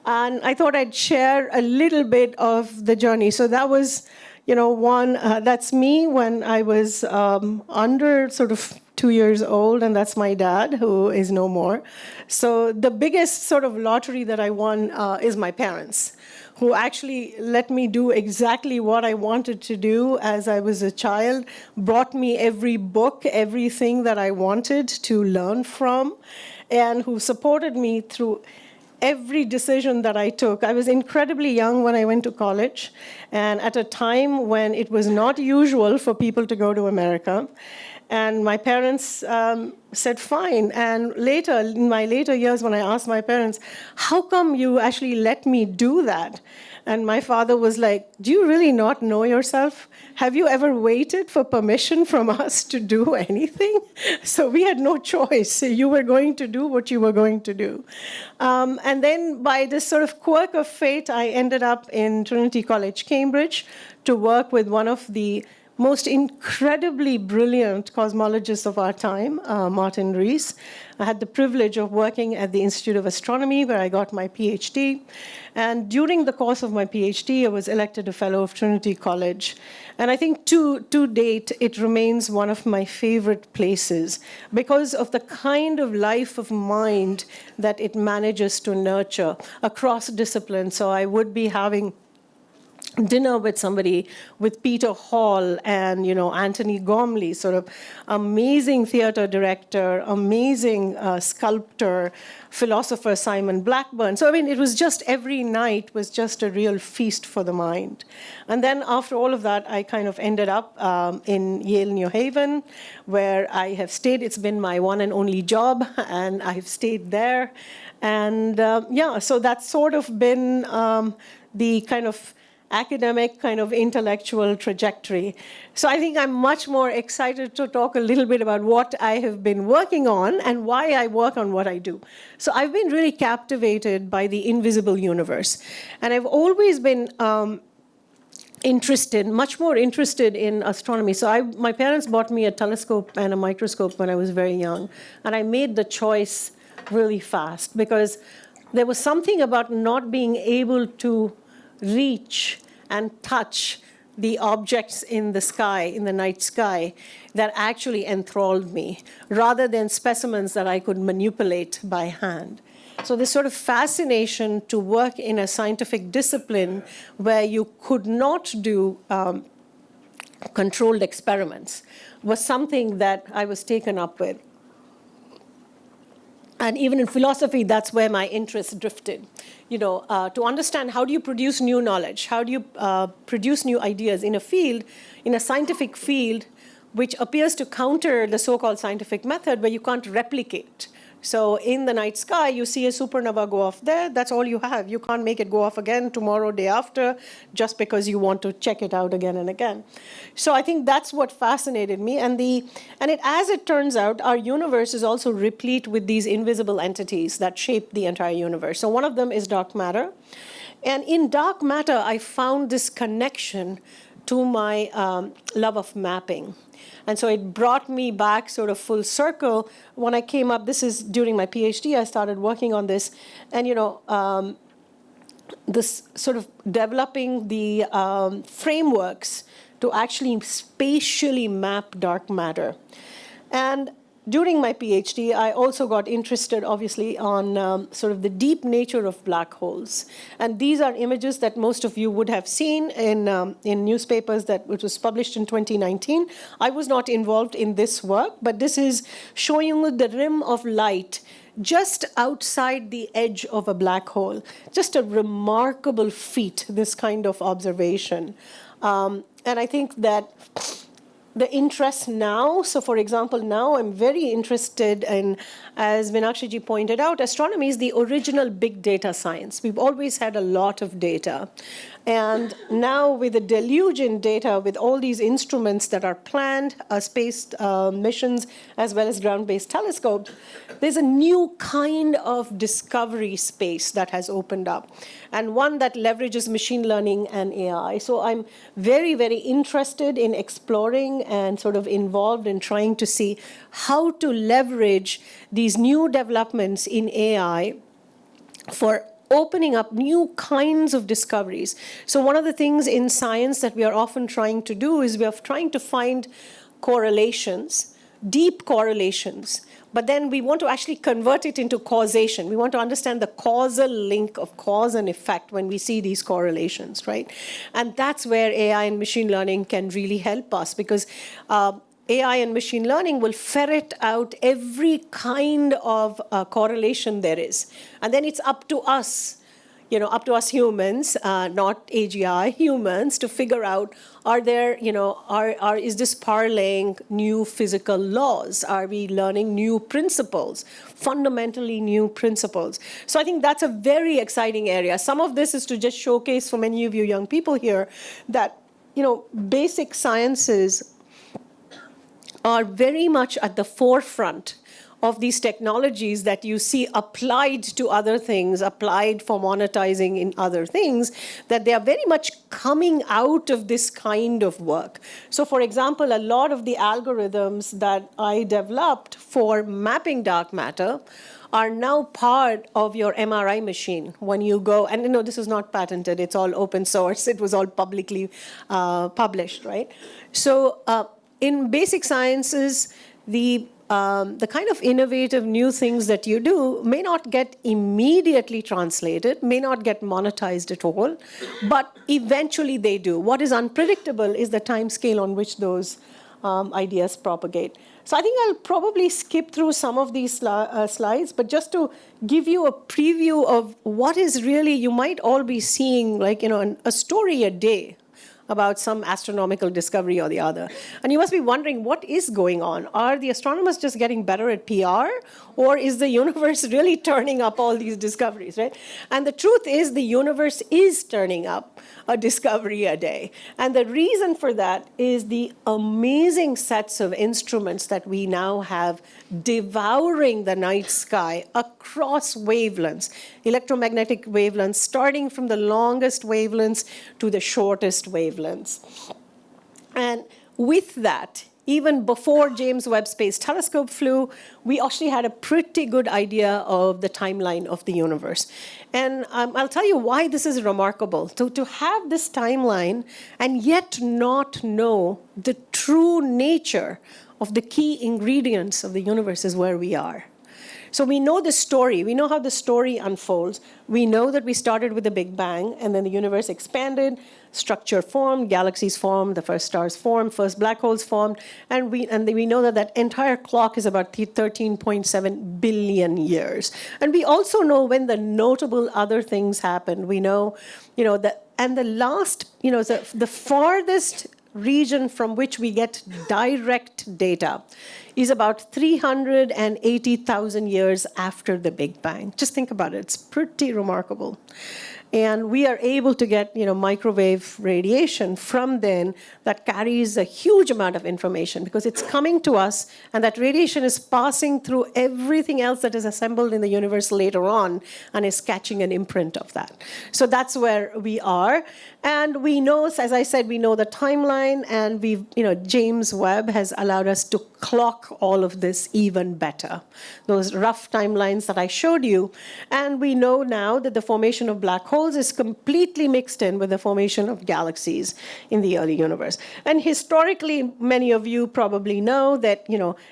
And I thought I'd share a little bit of the journey. So that was, that's me when I was under sort of 2 years old, and that's my dad, who is no more. So the biggest sort of lottery that I won is my parents, who actually let me do exactly what I wanted to do as I was a child, brought me every book, everything that I wanted to learn from, and who supported me through every decision that I took. I was incredibly young when I went to college, and at a time when it was not usual for people to go to America. And my parents said, fine. And later, in my later years, when I asked my parents, how come you actually let me do that? And my father was like, do you really not know yourself? Have you ever waited for permission from us to do anything? So we had no choice. You were going to do what you were going to do. And then by this sort of quirk of fate, I ended up in Trinity College, Cambridge, to work with one of the most incredibly brilliant cosmologists of our time, Martin Rees. I had the privilege of working at the Institute of Astronomy, where I got my PhD. And during the course of my PhD, I was elected a fellow of Trinity College. And I think to date, it remains one of my favorite places because of the kind of life of mind that it manages to nurture across disciplines. So I would be having dinner with somebody, with Peter Hall and, Anthony Gormley, sort of amazing theater director, amazing sculptor, philosopher Simon Blackburn. So, it was just every night was just a real feast for the mind. And then after all of that, I kind of ended up in Yale, New Haven, where I have stayed. It's been my one and only job, and I've stayed there. And so that's sort of been the kind of academic, kind of intellectual trajectory. So I think I'm much more excited to talk a little bit about what I have been working on and why I work on what I do. So I've been really captivated by the invisible universe. And I've always been much more interested in astronomy. So my parents bought me a telescope and a microscope when I was very young. And I made the choice really fast because there was something about not being able to reach and touch the objects in the sky, in the night sky, that actually enthralled me, rather than specimens that I could manipulate by hand. So this sort of fascination to work in a scientific discipline where you could not do controlled experiments was something that I was taken up with. And even in philosophy, that's where my interest drifted. To understand how do you produce new knowledge, how do you produce new ideas in a field, in a scientific field, which appears to counter the so-called scientific method where you can't replicate. So in the night sky, you see a supernova go off there, that's all you have. You can't make it go off again tomorrow, day after, just because you want to check it out again and again. So I think that's what fascinated me. As it turns out, our universe is also replete with these invisible entities that shape the entire universe. So one of them is dark matter. And in dark matter, I found this connection to my love of mapping. And so it brought me back sort of full circle. When I came up, this is during my PhD, I started working on this. And, this sort of developing the frameworks to actually spatially map dark matter. And during my PhD, I also got interested, obviously, on sort of the deep nature of black holes. And these are images that most of you would have seen in newspapers which was published in 2019. I was not involved in this work, but this is showing you the rim of light just outside the edge of a black hole. Just a remarkable feat, this kind of observation. And I think that the interest now, so for example, now I'm very interested in, as Meenakshi pointed out, astronomy is the original big data science. We've always had a lot of data. And now with the deluge in data, with all these instruments that are planned, space missions, as well as ground-based telescopes, there's a new kind of discovery space that has opened up, and one that leverages machine learning and AI. So I'm very, very interested in exploring and sort of involved in trying to see how to leverage these new developments in AI for opening up new kinds of discoveries. So one of the things in science that we are often trying to do is we are trying to find correlations deep correlations, but then we want to actually convert it into causation. We want to understand the causal link of cause and effect when we see these correlations, right? And that's where AI and machine learning can really help us, because AI and machine learning will ferret out every kind of correlation there is. And then it's up to us, up to us humans, not AGI, humans, to figure out, are there, is this parlaying new physical laws? Are we learning new principles, fundamentally new principles? So I think that's a very exciting area. Some of this is to just showcase for many of you young people here that, basic sciences are very much at the forefront of these technologies that you see applied to other things, applied for monetizing in other things, that they are very much coming out of this kind of work. So for example, a lot of the algorithms that I developed for mapping dark matter are now part of your MRI machine when you go, and this is not patented, it's all open source, it was all publicly published, right? So in basic sciences, the kind of innovative new things that you do may not get immediately translated, may not get monetized at all, but eventually they do. What is unpredictable is the time scale on which those ideas propagate. So I think I'll probably skip through some of these slides, but just to give you a preview of what is really, you might all be seeing like, a story a day about some astronomical discovery or the other. And you must be wondering, what is going on? Are the astronomers just getting better at PR? Or is the universe really turning up all these discoveries, right? And the truth is, the universe is turning up a discovery a day. And the reason for that is the amazing sets of instruments that we now have devouring the night sky across wavelengths, electromagnetic wavelengths, starting from the longest wavelengths to the shortest wavelengths. And with that, even before James Webb Space Telescope flew, we actually had a pretty good idea of the timeline of the universe. And I'll tell you why this is remarkable. To have this timeline and yet not know the true nature of the key ingredients of the universe is where we are. So we know the story. We know how the story unfolds. We know that we started with the Big Bang, and then the universe expanded, structure formed, galaxies formed, the first stars formed, first black holes formed, and we know that entire clock is about 13.7 billion years. And we also know when the notable other things happened. We know, and the last, the farthest region from which we get direct data is about 380,000 years after the Big Bang. Just think about it. It's pretty remarkable. And we are able to get, microwave radiation from then that carries a huge amount of information because it's coming to us, and that radiation is passing through everything else that is assembled in the universe later on and is catching an imprint of that. So that's where we are. And we know, as I said, we know the timeline, and James Webb has allowed us to clock all of this even better. Those rough timelines that I showed you. And we know now that the formation of black holes is completely mixed in with the formation of galaxies in the early universe. And historically, many of you probably know that,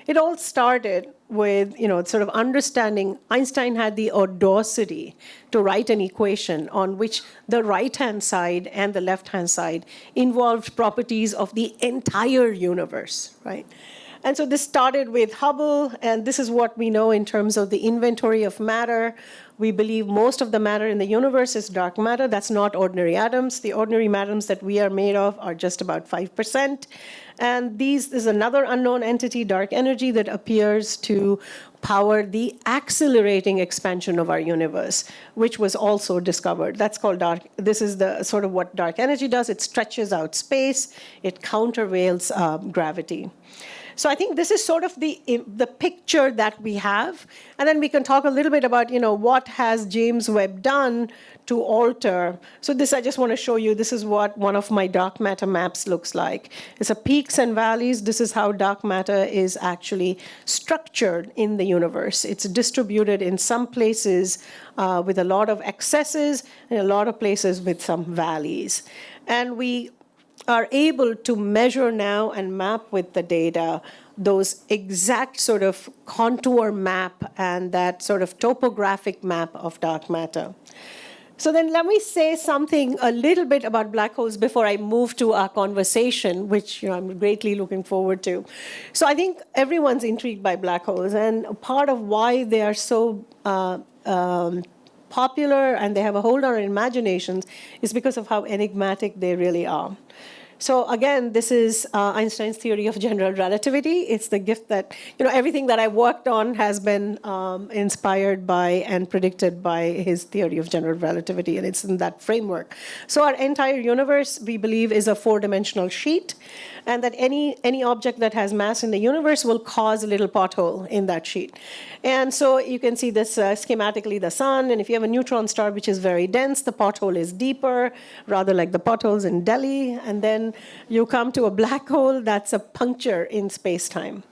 it all started with, sort of understanding. Einstein had the audacity to write an equation on which the right-hand side and the left-hand side involved properties of the entire universe, right? And so this started with Hubble, and this is what we know in terms of the inventory of matter. We believe most of the matter in the universe is dark matter. That's not ordinary atoms. The ordinary atoms that we are made of are just about 5%. And this is another unknown entity, dark energy, that appears to power the accelerating expansion of our universe, which was also discovered. That's called dark. This is the sort of what dark energy does. It stretches out space. It countervails gravity. So I think this is sort of the picture that we have. And then we can talk a little bit about, what has James Webb done to alter. So this, I just want to show you, this is what one of my dark matter maps looks like. It's a peaks and valleys. This is how dark matter is actually structured in the universe. It's distributed in some places with a lot of excesses and a lot of places with some valleys. And we are able to measure now and map with the data those exact sort of contour map and that sort of topographic map of dark matter. So then let me say something a little bit about black holes before I move to our conversation, which I'm greatly looking forward to. So I think everyone's intrigued by black holes, and part of why they are so popular and they have a hold on our imaginations is because of how enigmatic they really are. So again, this is Einstein's theory of general relativity. It's the gift that, everything that I worked on has been inspired by and predicted by his theory of general relativity, and it's in that framework. So our entire universe, we believe, is a four-dimensional sheet, and that any object that has mass in the universe will cause a little pothole in that sheet. And so you can see this schematically, the sun, and if you have a neutron star which is very dense, the pothole is deeper, rather like the potholes in Delhi, and then you come to a black hole, that's a puncture in space-time.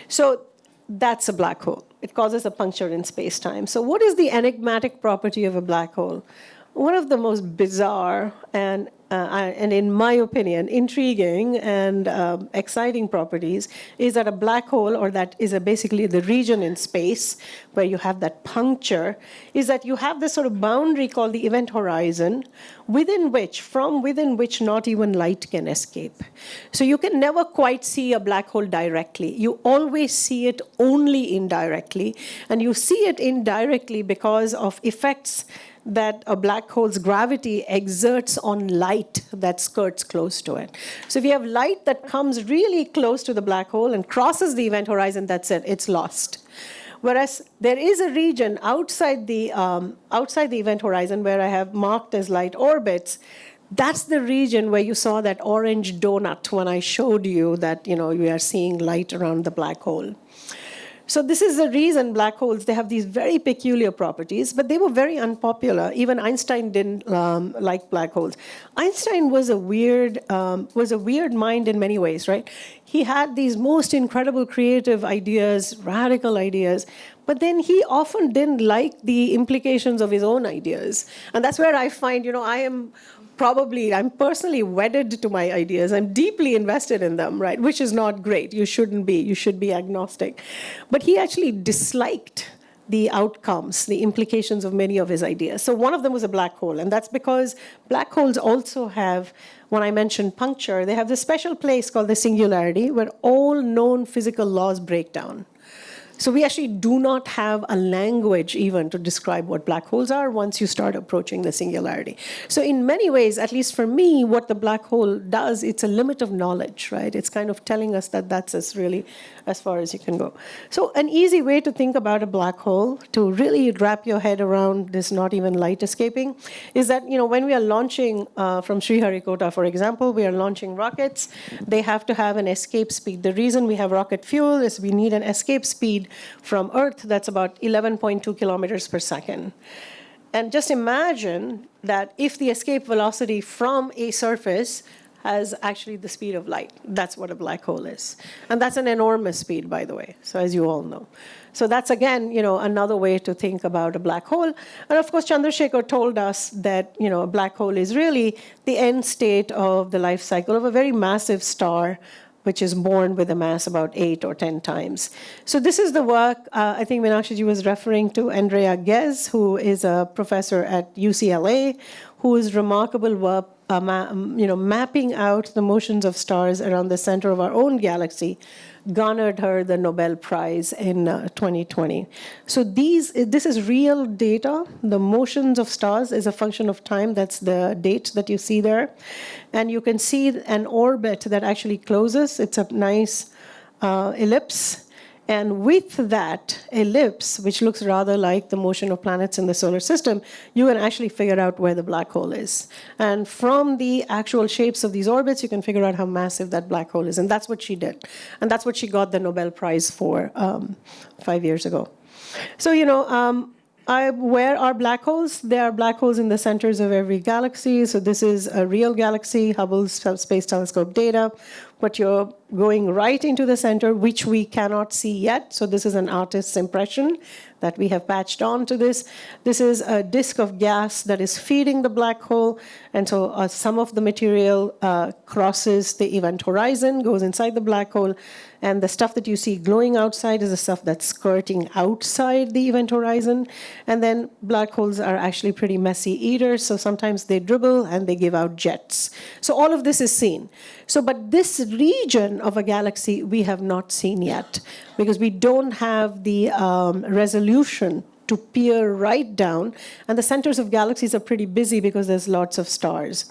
So that's a black hole. It causes a puncture in space-time. So what is the enigmatic property of a black hole? One of the most bizarre and in my opinion, intriguing and exciting properties is that a black hole, or that is basically the region in space where you have that puncture, is that you have this sort of boundary called the event horizon, from within which not even light can escape. So you can never quite see a black hole directly. You always see it only indirectly, and you see it indirectly because of effects that a black hole's gravity exerts on light that skirts close to it. So if you have light that comes really close to the black hole and crosses the event horizon, that's it, it's lost. Whereas there is a region outside the event horizon where I have marked as light orbits. That's the region where you saw that orange donut when I showed you that, we are seeing light around the black hole. So this is the reason black holes, they have these very peculiar properties, but they were very unpopular. Even Einstein didn't like black holes. Einstein was a weird mind in many ways, right? He had these most incredible creative ideas, radical ideas, but then he often didn't like the implications of his own ideas. And that's where I find, I'm personally wedded to my ideas. I'm deeply invested in them, right? Which is not great. You shouldn't be. You should be agnostic. But he actually disliked the outcomes, the implications of many of his ideas. So one of them was a black hole. And that's because black holes also have, when I mentioned puncture, they have this special place called the singularity where all known physical laws break down. So we actually do not have a language even to describe what black holes are once you start approaching the singularity. So in many ways, at least for me, what the black hole does, it's a limit of knowledge, right? It's kind of telling us that that's as far as you can go. So an easy way to think about a black hole, to really wrap your head around this not even light escaping, is that, when we are launching from Sriharikota, for example, we are launching rockets, they have to have an escape speed. The reason we have rocket fuel is we need an escape speed from Earth that's about 11.2 kilometers per second. And just imagine that if the escape velocity from a surface has actually the speed of light. That's what a black hole is. And that's an enormous speed, by the way, so as you all know. So that's, again, another way to think about a black hole. And of course, Chandrasekhar told us that, a black hole is really the end state of the life cycle of a very massive star, which is born with a mass about 8 or 10 times. So this is the work, I think Meenakshi was referring to, Andrea Ghez, who is a professor at UCLA, whose remarkable work, mapping out the motions of stars around the center of our own galaxy, garnered her the Nobel Prize in 2020. So this is real data. The motions of stars is a function of time. That's the date that you see there. And you can see an orbit that actually closes. It's a nice ellipse. And with that ellipse, which looks rather like the motion of planets in the solar system, you can actually figure out where the black hole is. And from the actual shapes of these orbits, you can figure out how massive that black hole is. And that's what she did. And that's what she got the Nobel Prize for 5 years ago. So, where are black holes? There are black holes in the centers of every galaxy. So this is a real galaxy, Hubble Space Telescope data. but you're going right into the center, which we cannot see yet. So this is an artist's impression that we have patched on to this. This is a disk of gas that is feeding the black hole, and so some of the material crosses the event horizon, goes inside the black hole, and the stuff that you see glowing outside is the stuff that's skirting outside the event horizon. And then black holes are actually pretty messy eaters, so sometimes they dribble and they give out jets. So all of this is seen. So, but this region of a galaxy we have not seen yet, because we don't have the resolution to peer right down, and the centers of galaxies are pretty busy because there's lots of stars.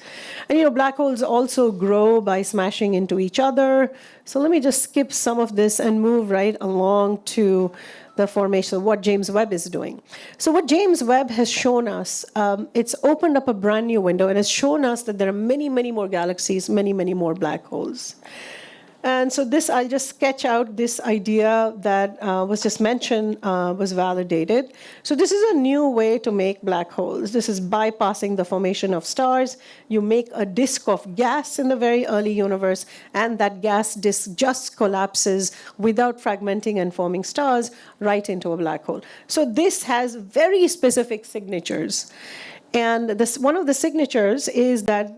And black holes also grow by smashing into each other. So let me just skip some of this and move right along to the formation of what James Webb is doing. So what James Webb has shown us, it's opened up a brand new window and has shown us that there are many, many more galaxies, many, many more black holes. And so this, I'll just sketch out this idea that was just mentioned, was validated. So this is a new way to make black holes. This is bypassing the formation of stars. You make a disk of gas in the very early universe, and that gas disk just collapses without fragmenting and forming stars right into a black hole. So this has very specific signatures. And this, one of the signatures is that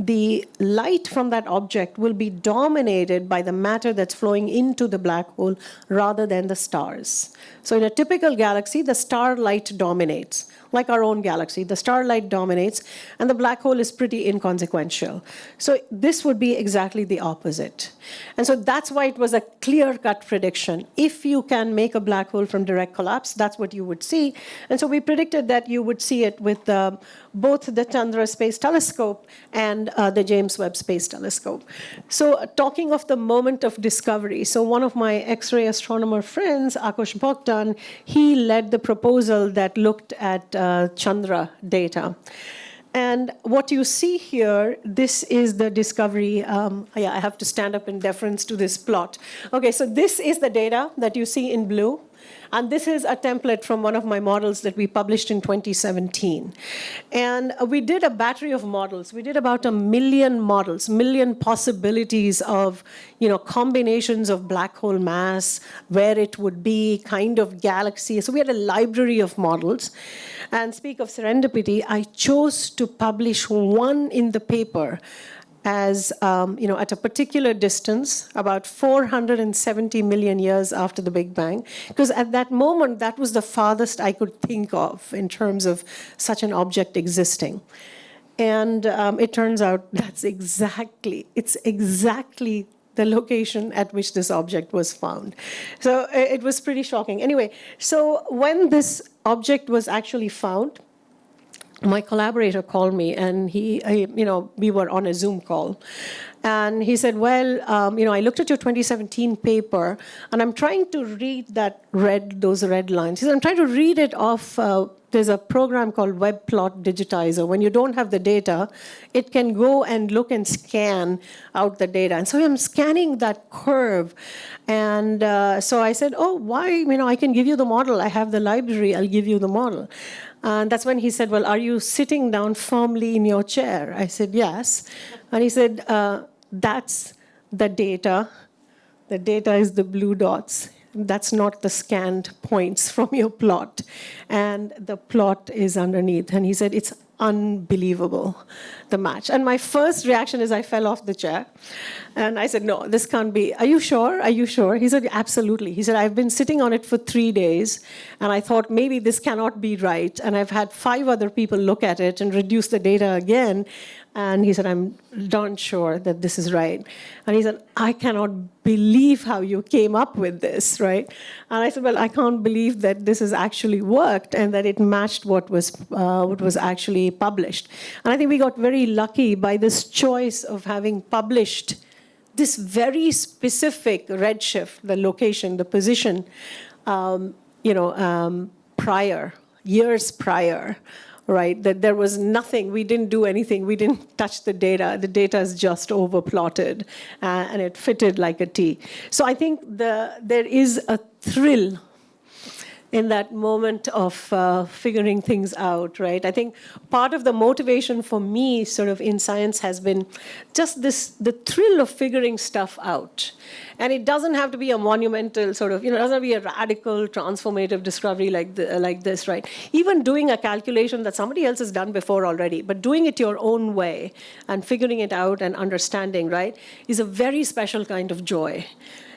the light from that object will be dominated by the matter that's flowing into the black hole rather than the stars. So in a typical galaxy, the starlight dominates. Like our own galaxy, the starlight dominates, and the black hole is pretty inconsequential. So this would be exactly the opposite. And so that's why it was a clear-cut prediction. If you can make a black hole from direct collapse, that's what you would see. And so we predicted that you would see it with both the Chandra Space Telescope and the James Webb Space Telescope. So talking of the moment of discovery, so one of my X-ray astronomer friends, Akush Bogdan, he led the proposal that looked at Chandra data. And what you see here, this is the discovery. I have to stand up in deference to this plot. Okay, so this is the data that you see in blue. And this is a template from one of my models that we published in 2017. And we did a battery of models. We did about 1 million models, million possibilities of, combinations of black hole mass, where it would be, kind of galaxy. So we had a library of models. And speak of serendipity, I chose to publish one in the paper as, at a particular distance, about 470 million years after the Big Bang, because at that moment, that was the farthest I could think of in terms of such an object existing. And it turns out it's exactly the location at which this object was found. So it was pretty shocking. Anyway, so when this object was actually found, my collaborator called me, and we were on a Zoom call. And he said, well, I looked at your 2017 paper, and I'm trying to read those red lines. He said, I'm trying to read it off, there's a program called Web Plot Digitizer. When you don't have the data, it can go and look and scan out the data. And so I'm scanning that curve. And so I said, oh, why? I can give you the model. I have the library. I'll give you the model. And that's when he said, well, are you sitting down firmly in your chair? I said, yes. And he said, that's the data. The data is the blue dots. That's not the scanned points from your plot. And the plot is underneath. And he said, it's unbelievable, the match. And my first reaction is I fell off the chair. And I said, no, this can't be. Are you sure? Are you sure? He said, absolutely. He said, I've been sitting on it for 3 days, and I thought maybe this cannot be right. And I've had 5 other people look at it and reduce the data again. And he said, I'm darn sure that this is right. And he said, I cannot believe how you came up with this, right? And I said, well, I can't believe that this has actually worked and that it matched what was actually published. And I think we got very lucky by this choice of having published this very specific redshift, the location, the position, years prior. Right, that there was nothing, we didn't do anything, we didn't touch the data is just overplotted, and it fitted like a T. So I think there is a thrill in that moment of figuring things out, right? I think part of the motivation for me sort of in science has been just the thrill of figuring stuff out. And it doesn't have to be a monumental sort of, it doesn't have to be a radical, transformative discovery like this, right? Even doing a calculation that somebody else has done before already, but doing it your own way and figuring it out and understanding, right, is a very special kind of joy.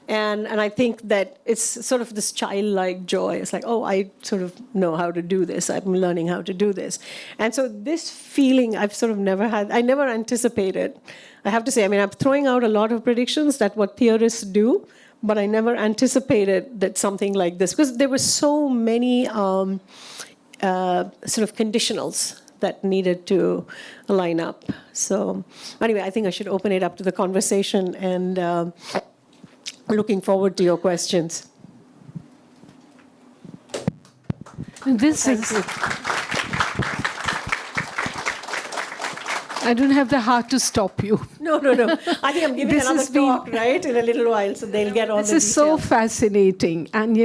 And I think that it's sort of this childlike joy. It's like, oh, I sort of know how to do this. I'm learning how to do this. And so this feeling I've sort of never had, I never anticipated. I have to say, I mean, I'm throwing out a lot of predictions that what theorists do, but I never anticipated that something like this, because there were so many sort of conditionals that needed to line up. So anyway, I think I should open it up to the conversation, and looking forward to your questions. This is. I don't have the heart to stop you. No. I think I'm giving another talk, right, in a little while, so they'll get all the details. This is so fascinating. And,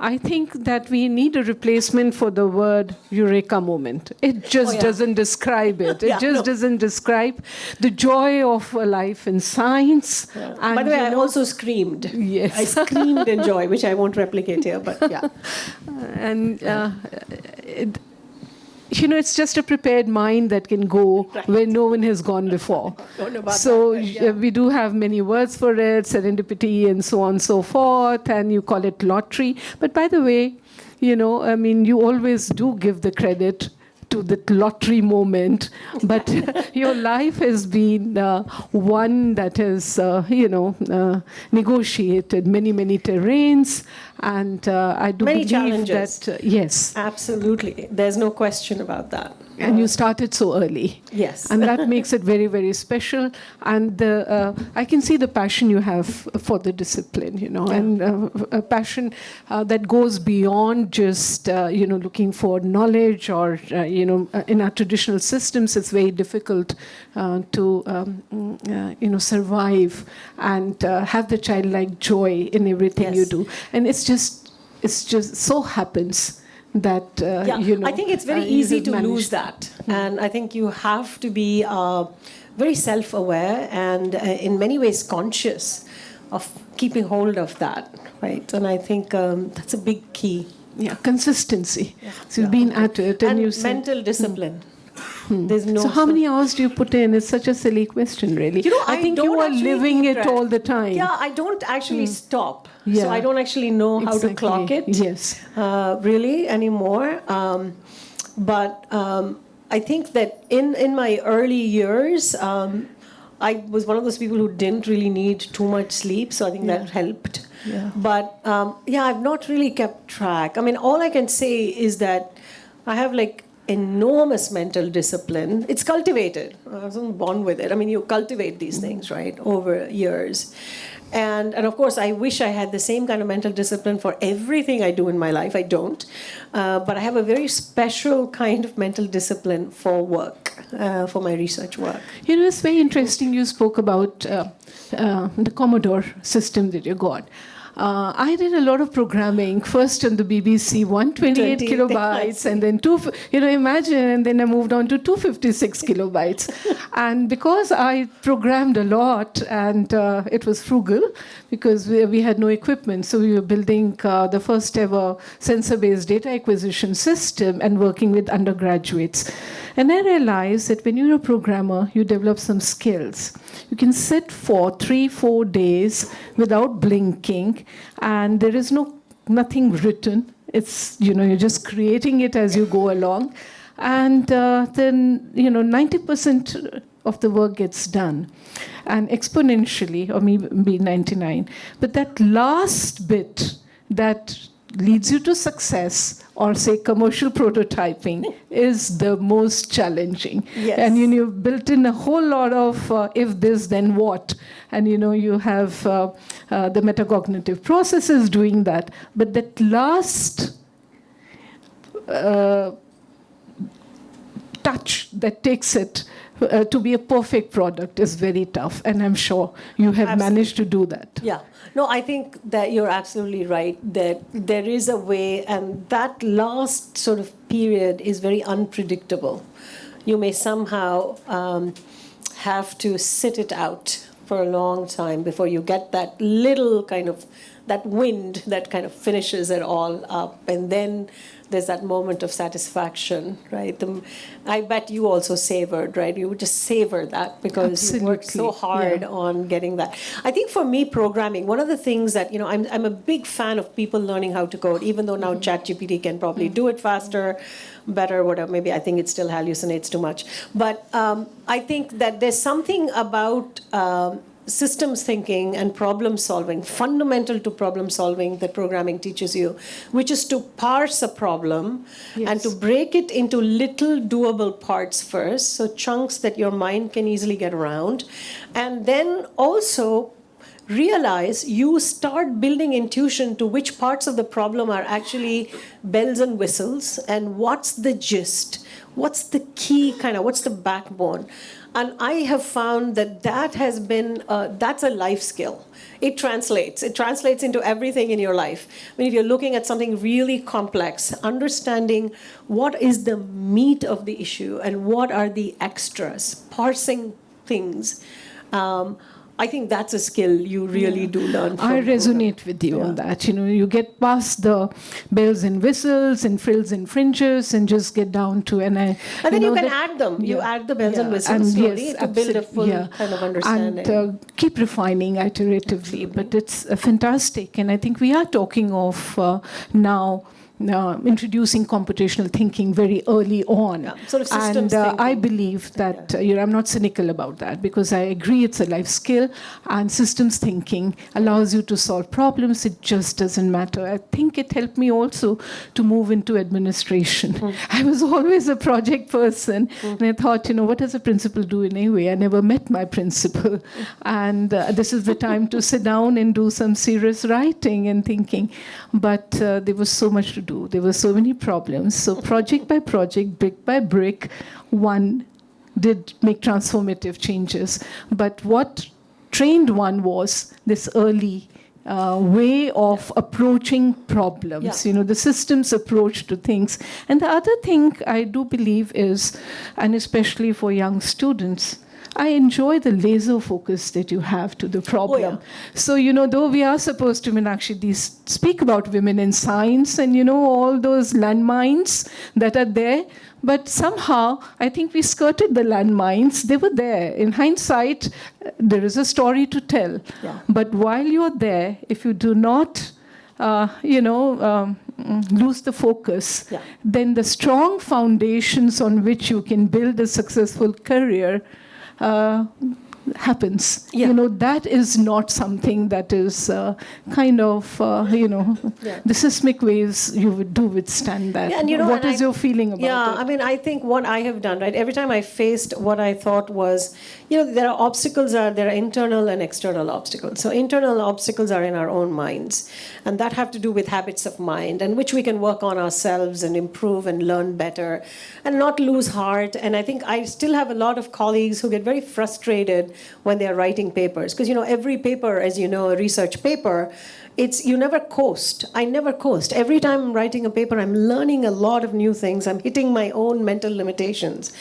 I think that we need a replacement for the word eureka moment. It just doesn't describe it. It doesn't describe the joy of a life in science. Yeah. And, by the way, I also screamed. Yes. I screamed in joy, which I won't replicate here, but yeah. And it's just a prepared mind that can go where no one has gone before. So we do have many words for it, serendipity and so on and so forth, and you call it lottery. But by the way, you always do give the credit to the lottery moment, but your life has been one that has, negotiated many terrains, and I do many believe challenges. that, yes. Absolutely. There's no question about that. And you started so early. Yes. And that makes it very, very special. And I can see the passion you have for the discipline, and a passion that goes beyond just, looking for knowledge or, in our traditional systems, it's very difficult to, survive and have the childlike joy in everything you do. And it's just so happens that, I think it's very easy to lose that. And I think you have to be very self-aware and in many ways conscious of keeping hold of that, right? And I think that's a big key. Yeah, consistency. So you've been at it. And you said, mental discipline. There's no. So how many hours do you put in? It's such a silly question, really. I think you are living it all the time. Yeah, I don't actually stop. Yeah. So I don't actually know how to clock it. Yes. Really anymore. But I think that in my early years, I was one of those people who didn't really need too much sleep. So I think that helped. Yeah. But I've not really kept track. I mean, all I can say is that I have enormous mental discipline. It's cultivated. I wasn't born with it. I mean, you cultivate these things, right, over years. And of course, I wish I had the same kind of mental discipline for everything I do in my life. I don't. But I have a very special kind of mental discipline for work, for my research work. It's very interesting you spoke about the Commodore system that you got. I did a lot of programming, first on the BBC, 128 kilobytes, and then imagine, and then I moved on to 256 kilobytes. And because I programmed a lot, and it was frugal, because we had no equipment, so we were building the first ever sensor-based data acquisition system and working with undergraduates. And I realized that when you're a programmer, you develop some skills. You can sit for 3-4 days without blinking, and there is nothing written. It's, you're just creating it as you go along. And then, 90% of the work gets done. And exponentially, or maybe 99. But that last bit that leads you to success, or say commercial prototyping, is the most challenging. Yes. And you've built in a whole lot of if this, then what. And you have the metacognitive processes doing that. But that last touch that takes it to be a perfect product is very tough, and I'm sure you have managed to do that. Yeah. No, I think that you're absolutely right, that there is a way, and that last sort of period is very unpredictable. You may somehow have to sit it out for a long time before you get that little kind of, that wind that kind of finishes it all up. And then there's that moment of satisfaction, right? I bet you also savored, right? You would just savor that because you worked so hard on getting that. I think for me, programming, one of the things that, I'm a big fan of people learning how to code, even though now ChatGPT can probably do it faster, better, whatever. Maybe I think it still hallucinates too much. But I think that there's something about systems thinking and problem solving, fundamental to problem solving, that programming teaches you, which is to parse a problem and to break it into little doable parts first, so chunks that your mind can easily get around, and then also realize you start building intuition to which parts of the problem are actually bells and whistles, and what's the gist, what's the key what's the backbone. And I have found that has been, that's a life skill. It translates into everything in your life. I mean, if you're looking at something really complex, understanding what is the meat of the issue and what are the extras, parsing things, I think that's a skill you really do learn from. I resonate with you on that. You get past the bells and whistles and frills and fringes and just get down to, and then you can add them. You add the bells and whistles slowly to build a full kind of understanding. And keep refining iteratively. Absolutely. But it's fantastic. And I think we are talking of now introducing computational thinking very early on. Sort of systems thinking. I believe that, I'm not cynical about that, because I agree it's a life skill, and systems thinking allows you to solve problems. It just doesn't matter. I think it helped me also to move into administration. I was always a project person, and I thought, what does a principal do anyway? I never met my principal. And this is the time to sit down and do some serious writing and thinking. But there was so much to do. There were so many problems. So project by project, brick by brick, one did make transformative changes. But what trained one was this early way of approaching problems, the system's approach to things. And the other thing I do believe is, and especially for young students, I enjoy the laser focus that you have to the problem. So, though we are supposed to, Meenakshi, speak about women in science and, all those landmines that are there, but somehow I think we skirted the landmines. They were there. In hindsight, there is a story to tell. Yeah. But while you're there, if you do not lose the focus, then the strong foundations on which you can build a successful career happens. That is not something that is the seismic waves you would do withstand that. And, what is your feeling about it? I mean, I think what I have done, right, every time I faced what I thought was, there are obstacles, there are internal and external obstacles. So internal obstacles are in our own minds, and that have to do with habits of mind, and which we can work on ourselves and improve and learn better and not lose heart. And I think I still have a lot of colleagues who get very frustrated when they're writing papers. Because, every paper, as you know, a research paper, you never coast. I never coast. Every time I'm writing a paper, I'm learning a lot of new things. I'm hitting my own mental limitations.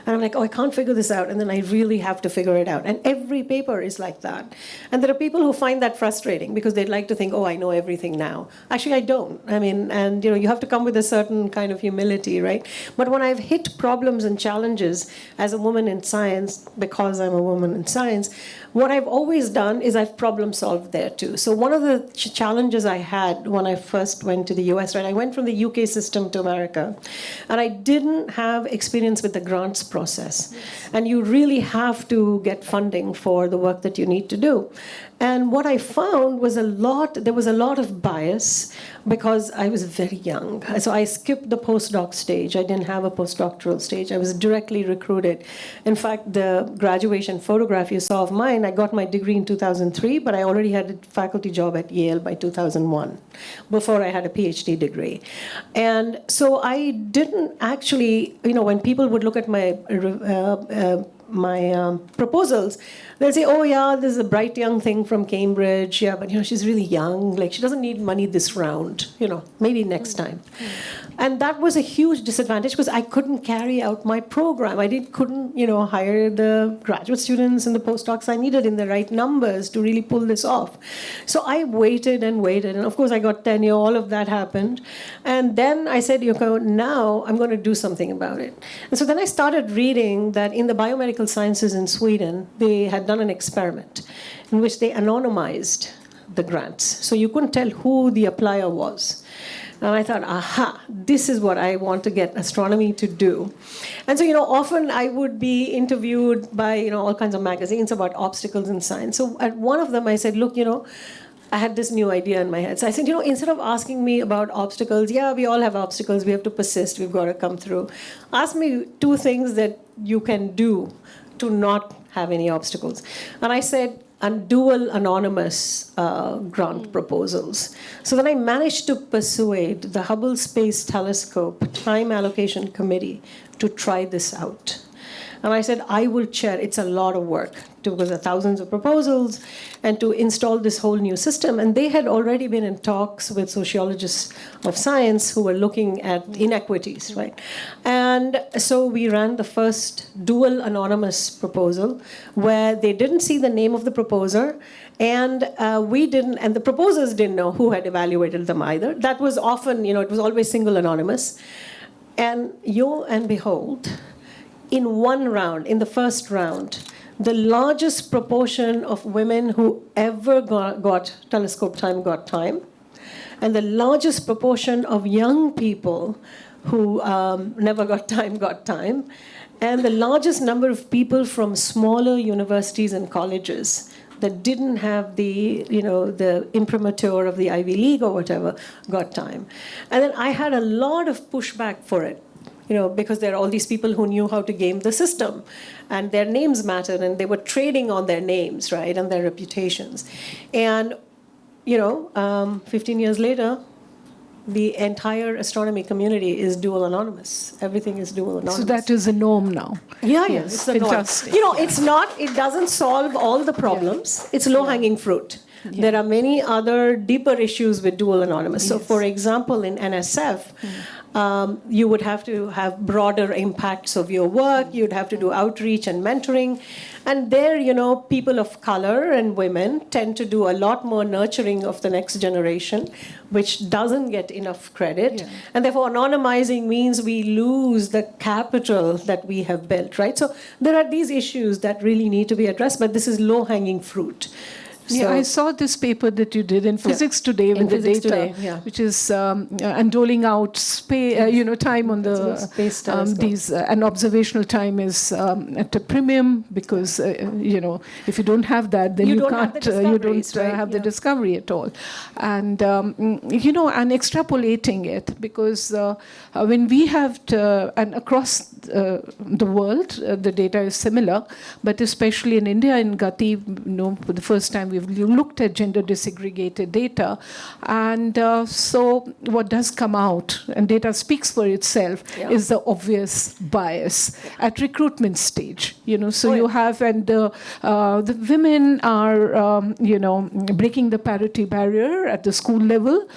And I'm like, I can't figure this out. And then I really have to figure it out. And every paper is like that. And there are people who find that frustrating because they'd like to think, I know everything now. Actually, I don't. I mean, and you have to come with a certain kind of humility, right? But when I've hit problems and challenges as a woman in science, because I'm a woman in science, what I've always done is I've problem solved there too. So one of the challenges I had when I first went to the US, right? I went from the UK system to America, and I didn't have experience with the grants process. And you really have to get funding for the work that you need to do. And what I found was there was a lot of bias because I was very young. So I skipped the postdoc stage. I didn't have a postdoctoral stage. I was directly recruited. In fact, the graduation photograph you saw of mine, I got my degree in 2003, but I already had a faculty job at Yale by 2001, before I had a PhD degree. And so I didn't actually, when people would look at my my proposals, they'll say, oh yeah, this is a bright young thing from Cambridge. Yeah, but she's really young. Like, she doesn't need money this round. Maybe next time. And that was a huge disadvantage because I couldn't carry out my program. I couldn't hire the graduate students and the postdocs I needed in the right numbers to really pull this off. So I waited and waited. And of course, I got tenure. All of that happened. And then I said, now I'm going to do something about it. And so then I started reading that in the biomedical sciences in Sweden, they had done an experiment in which they anonymized the grants. So you couldn't tell who the applier was. And I thought, aha, this is what I want to get astronomy to do. And so, often I would be interviewed by, all kinds of magazines about obstacles in science. So at one of them, I said, look, I had this new idea in my head. So I said, instead of asking me about obstacles, yeah, we all have obstacles. We have to persist. We've got to come through. Ask me 2 things that you can do to not have any obstacles. And I said, and dual anonymous grant proposals. So then I managed to persuade the Hubble Space Telescope Time Allocation Committee to try this out. And I said, I will chair. It's a lot of work because there are thousands of proposals and to install this whole new system. And they had already been in talks with sociologists of science who were looking at inequities, right? And so we ran the first dual anonymous proposal where they didn't see the name of the proposer and we didn't, and the proposers didn't know who had evaluated them either. That was often, it was always single anonymous. And behold, in one round, in the first round, the largest proportion of women who ever got telescope time got time, and the largest proportion of young people who never got time, and the largest number of people from smaller universities and colleges that didn't have the imprimatur of the Ivy League or whatever got time. And then I had a lot of pushback for it. Because there are all these people who knew how to game the system, and their names mattered, and they were trading on their names, right, and their reputations. And, 15 years later, the entire astronomy community is dual anonymous. Everything is dual anonymous. So that is a norm now. Yeah, yes, it's the fantastic. norm. It doesn't solve all the problems. It's low-hanging fruit. Yeah. There are many other deeper issues with dual anonymous. So, for example, in NSF, you would have to have broader impacts of your work. You'd have to do outreach and mentoring. And there, people of color and women tend to do a lot more nurturing of the next generation, which doesn't get enough credit. Yeah. And therefore, anonymizing means we lose the capital that we have built, right? So there are these issues that really need to be addressed, but this is low-hanging fruit. Yeah, I saw this paper that you did in Physics Today with the data, which is and doling out time on the space these and observational time is at a premium because if you don't have that, then you don't have the discovery at all, and and extrapolating it because when we have and across the world the data is similar, but especially in India in GATI, for the first time we've looked at gender disaggregated data, and so what does come out, and data speaks for itself, is the obvious bias at recruitment stage. You have, and the women are, breaking the parity barrier at the school level,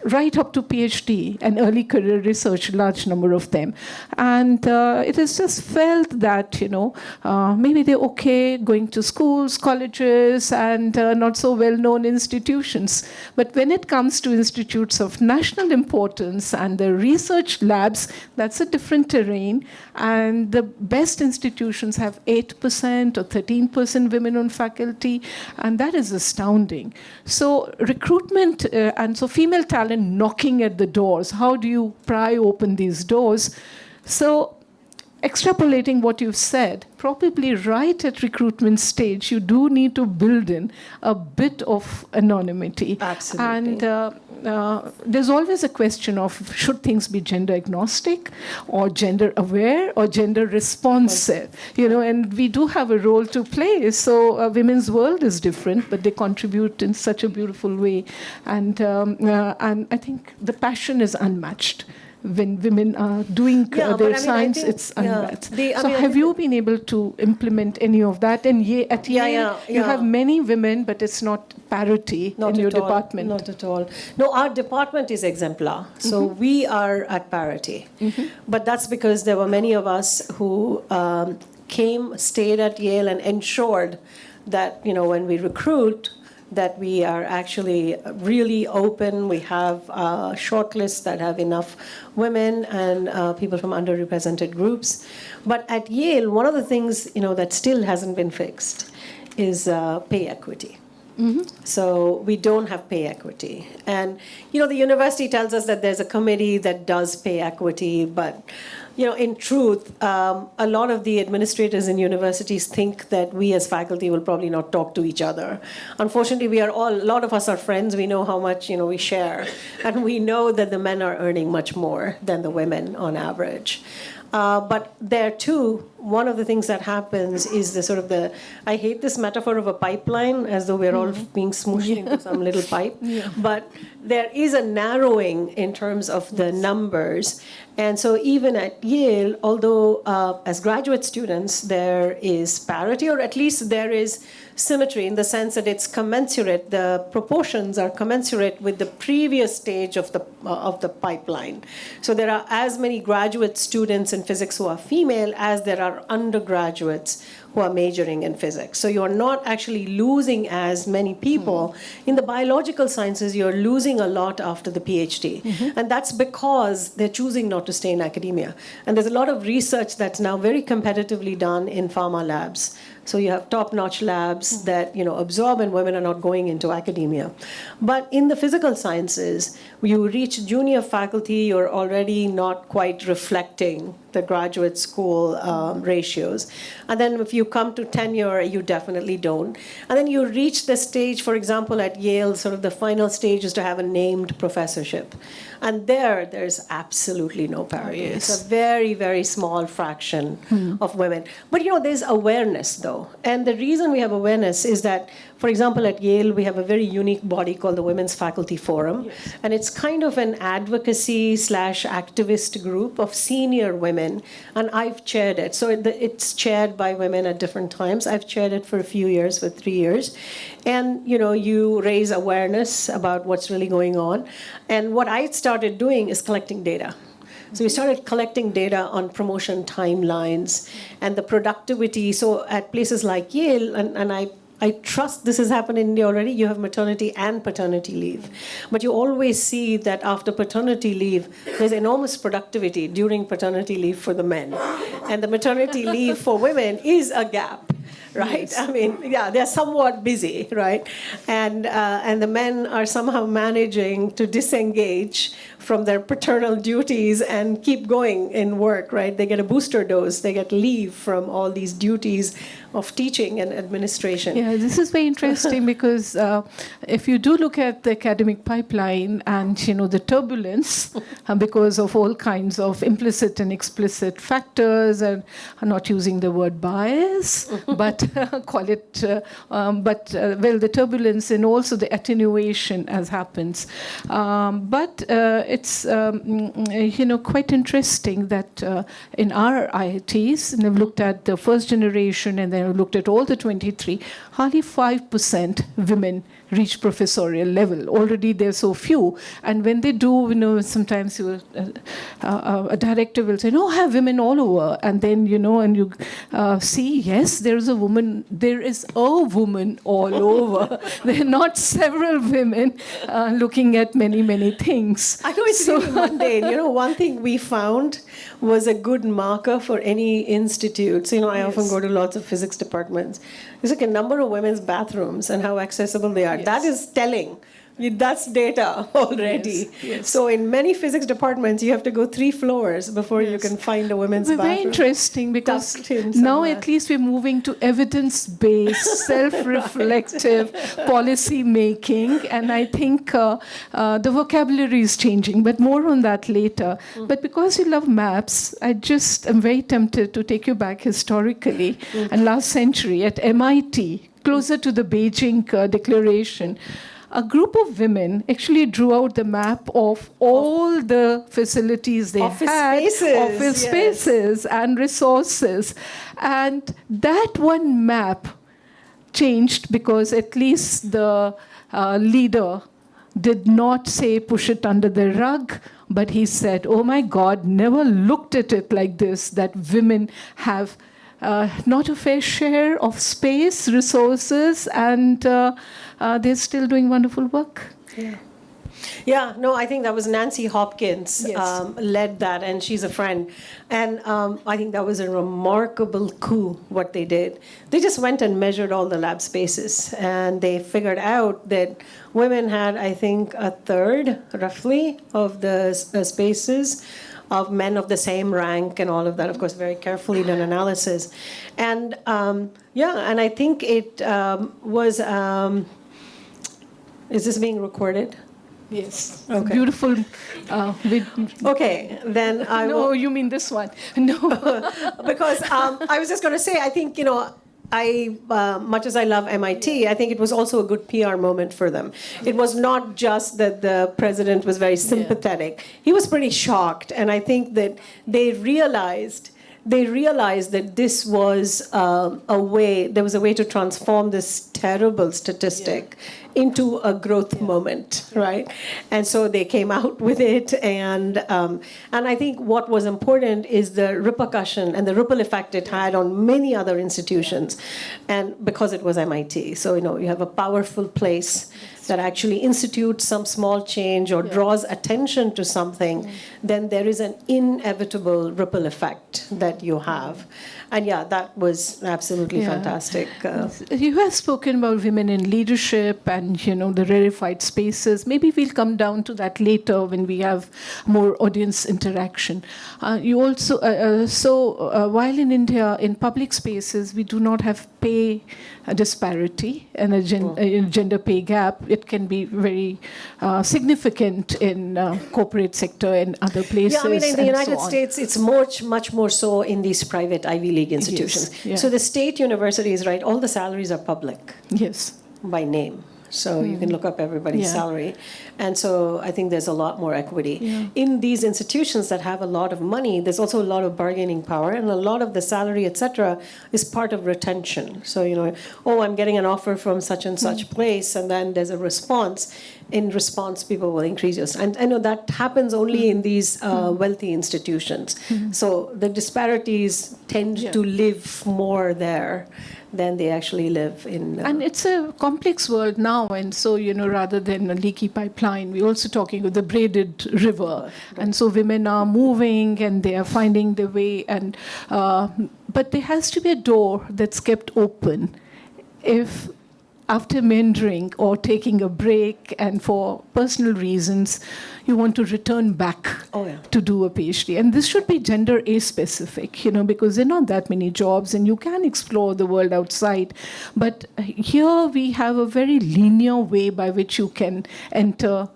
right up to PhD and early career research, large number of them. And it is just felt that, maybe they're okay going to schools, colleges, and not so well-known institutions. But when it comes to institutes of national importance and the research labs, that's a different terrain. And the best institutions have 8% or 13% women on faculty, and that is astounding. So recruitment, and so female talent knocking at the doors. How do you pry open these doors? So extrapolating what you've said, probably right at recruitment stage, you do need to build in a bit of anonymity. Absolutely. And there's always a question of should things be gender agnostic or gender aware or gender responsive, and we do have a role to play. So women's world is different, but they contribute in such a beautiful way. And I think the passion is unmatched. when women are doing their science, it's unmatched. So have you been able to implement any of that? And at Yale, you have many women, but it's not parity in your department. Not at all. No, our department is exemplar. So we are at parity. But that's because there were many of us who stayed at Yale and ensured that, when we recruit, that we are actually really open. We have shortlists that have enough women and people from underrepresented groups. But at Yale, one of the things, that still hasn't been fixed is pay equity. So we don't have pay equity. And, the university tells us that there's a committee that does pay equity, but in truth, a lot of the administrators in universities think that we as faculty will probably not talk to each other. Unfortunately, a lot of us are friends. We know how much, we share. And we know that the men are earning much more than the women on average. But there too, one of the things that happens is I hate this metaphor of a pipeline, as though we're all being smooshed into some little pipe. But there is a narrowing in terms of the numbers. And so even at Yale, although as graduate students there is parity, or at least there is symmetry in the sense that it's commensurate, the proportions are commensurate with the previous stage of the pipeline. So there are as many graduate students in physics who are female as there are undergraduates who are majoring in physics. So you're not actually losing as many people. In the biological sciences, you're losing a lot after the PhD. And that's because they're choosing not to stay in academia. And there's a lot of research that's now very competitively done in pharma labs. So you have top-notch labs that absorb, and women are not going into academia. But in the physical sciences, you reach junior faculty, you're already not quite reflecting the graduate school ratios. And then if you come to tenure, you definitely don't. And then you reach the stage, for example, at Yale, sort of the final stage is to have a named professorship. And there's absolutely no parity. It's a very, very small fraction of women. But there's awareness, though. And the reason we have awareness is that, for example, at Yale, we have a very unique body called the Women's Faculty Forum. And it's kind of an advocacy/activist group of senior women. And I've chaired it. So it's chaired by women at different times. I've chaired it for a few years, for 3 years. And, you raise awareness about what's really going on. And what I started doing is collecting data. So we started collecting data on promotion timelines and the productivity. So at places like Yale, and I trust this has happened in India already, you have maternity and paternity leave. But you always see that after paternity leave, there's enormous productivity during paternity leave for the men. And the maternity leave for women is a gap. Right? Yes. I mean, they're somewhat busy, right? And the men are somehow managing to disengage from their paternal duties and keep going in work, right? They get a booster dose, they get leave from all these duties of teaching and administration. Yeah, this is very interesting because if you do look at the academic pipeline and, the turbulence because of all kinds of implicit and explicit factors, and I'm not using the word bias, but call it, the turbulence and also the attenuation as happens. But it's, quite interesting that in our IITs, and I've looked at the first generation and then I've looked at all the 23, hardly 5% women reach professorial level. Already there's so few. And when they do, sometimes a director will say, no, I have women all over. And then, and you see, yes, there is a woman all over. There are not several women looking at many, many things. I know it's really mundane. One thing we found was a good marker for any institute. So, I often go to lots of physics departments. It's like a number of women's bathrooms and how accessible they are. Yes. That is telling. That's data already. Yes. So in many physics departments, you have to go 3 floors before you can find a women's bathroom. Very interesting because now at least we're moving to evidence-based, self-reflective policy making, and I think the vocabulary is changing, but more on that later. But because you love maps, I just am very tempted to take you back historically and last century at MIT, closer to the Beijing Declaration. a group of women actually drew out the map of all the facilities they Office had, spaces, office yes. spaces and resources. And that one map changed because at least the leader did not say push it under the rug, but he said, oh my God, never looked at it like this, that women have not a fair share of space, resources, and they're still doing wonderful work. Yeah. Yeah, no, I think that was Nancy Hopkins Yes. led that, and she's a friend. And I think that was a remarkable coup, what they did. They just went and measured all the lab spaces, and they figured out that women had, I think, a third, roughly, of the spaces of men of the same rank and all of that. Of course, very carefully done analysis. And yeah, and I think it was, is this being recorded? Yes. Okay. Beautiful. Okay, then I No, will. you mean this one. No. Because I was just going to say, I think, much as I love MIT, I think it was also a good PR moment for them. It was not just that the president was very sympathetic. He was pretty shocked, and I think that they realized that this was there was a way to transform this terrible statistic into a growth moment, right? And so they came out with it, and I think what was important is the repercussion and the ripple effect it had on many other institutions, and because it was MIT. So, you have a powerful place that actually institutes some small change or draws attention to something, then there is an inevitable ripple effect that you have. And yeah, that was absolutely fantastic. You have spoken about women in leadership and, the rarefied spaces. Maybe we'll come down to that later when we have more audience interaction. You also, while in India, in public spaces, we do not have pay disparity and a gender pay gap. It can be very significant in corporate sector and other places. Yeah, I mean, in the United so States, it's much more so in these private Ivy League institutions. Yes, yeah. So the state universities, right, all the salaries are public Yes. by name. So you can look up everybody's salary. And so I think there's a lot more equity. Yeah. In these institutions that have a lot of money, there's also a lot of bargaining power, and a lot of the salary, et cetera, is part of retention. So, I'm getting an offer from such and such place, and then there's a response. In response, people will increase yours. And I know that happens only in these wealthy institutions. So the disparities tend to live more there than they actually live in. And it's a complex world now, and so, rather than a leaky pipeline, we're also talking of the braided river. Right. And so women are moving and they are finding their way, and but there has to be a door that's kept open if after mentoring or taking a break and for personal reasons, you want to return back to do a PhD. And this should be gender a-specific, because there are not that many jobs and you can explore the world outside. But here we have a very linear way by which you can enter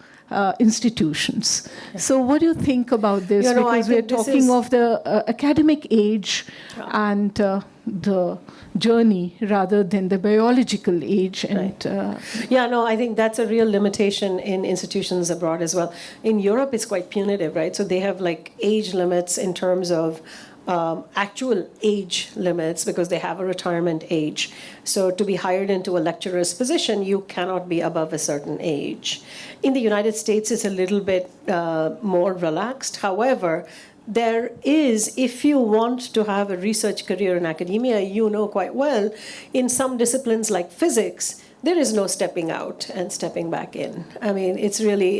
institutions. So what do you think about this? Because we're talking of the academic age and the journey rather than the biological age. And I think that's a real limitation in institutions abroad as well. In Europe, it's quite punitive, right? So they have like age limits in terms of actual age limits because they have a retirement age. So to be hired into a lecturer's position, you cannot be above a certain age. In the United States, it's a little bit more relaxed. However, there is, if you want to have a research career in academia, quite well, in some disciplines like physics, there is no stepping out and stepping back in. I mean, it's really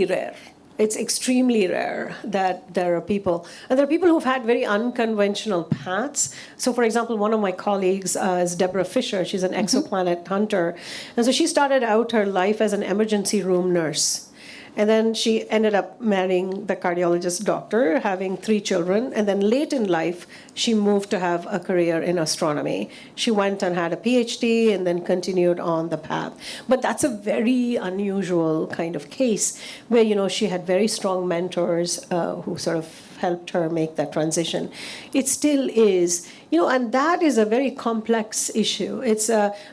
rare. It's extremely rare that there are people, and there are people who've had very unconventional paths. So, for example, one of my colleagues is Deborah Fisher. She's an exoplanet hunter. And so she started out her life as an emergency room nurse. And then she ended up marrying the cardiologist doctor, having 3 children. And then late in life, she moved to have a career in astronomy. She went and had a PhD and then continued on the path. But that's a very unusual kind of case where, she had very strong mentors who sort of helped her make that transition. It still is, and that is a very complex issue.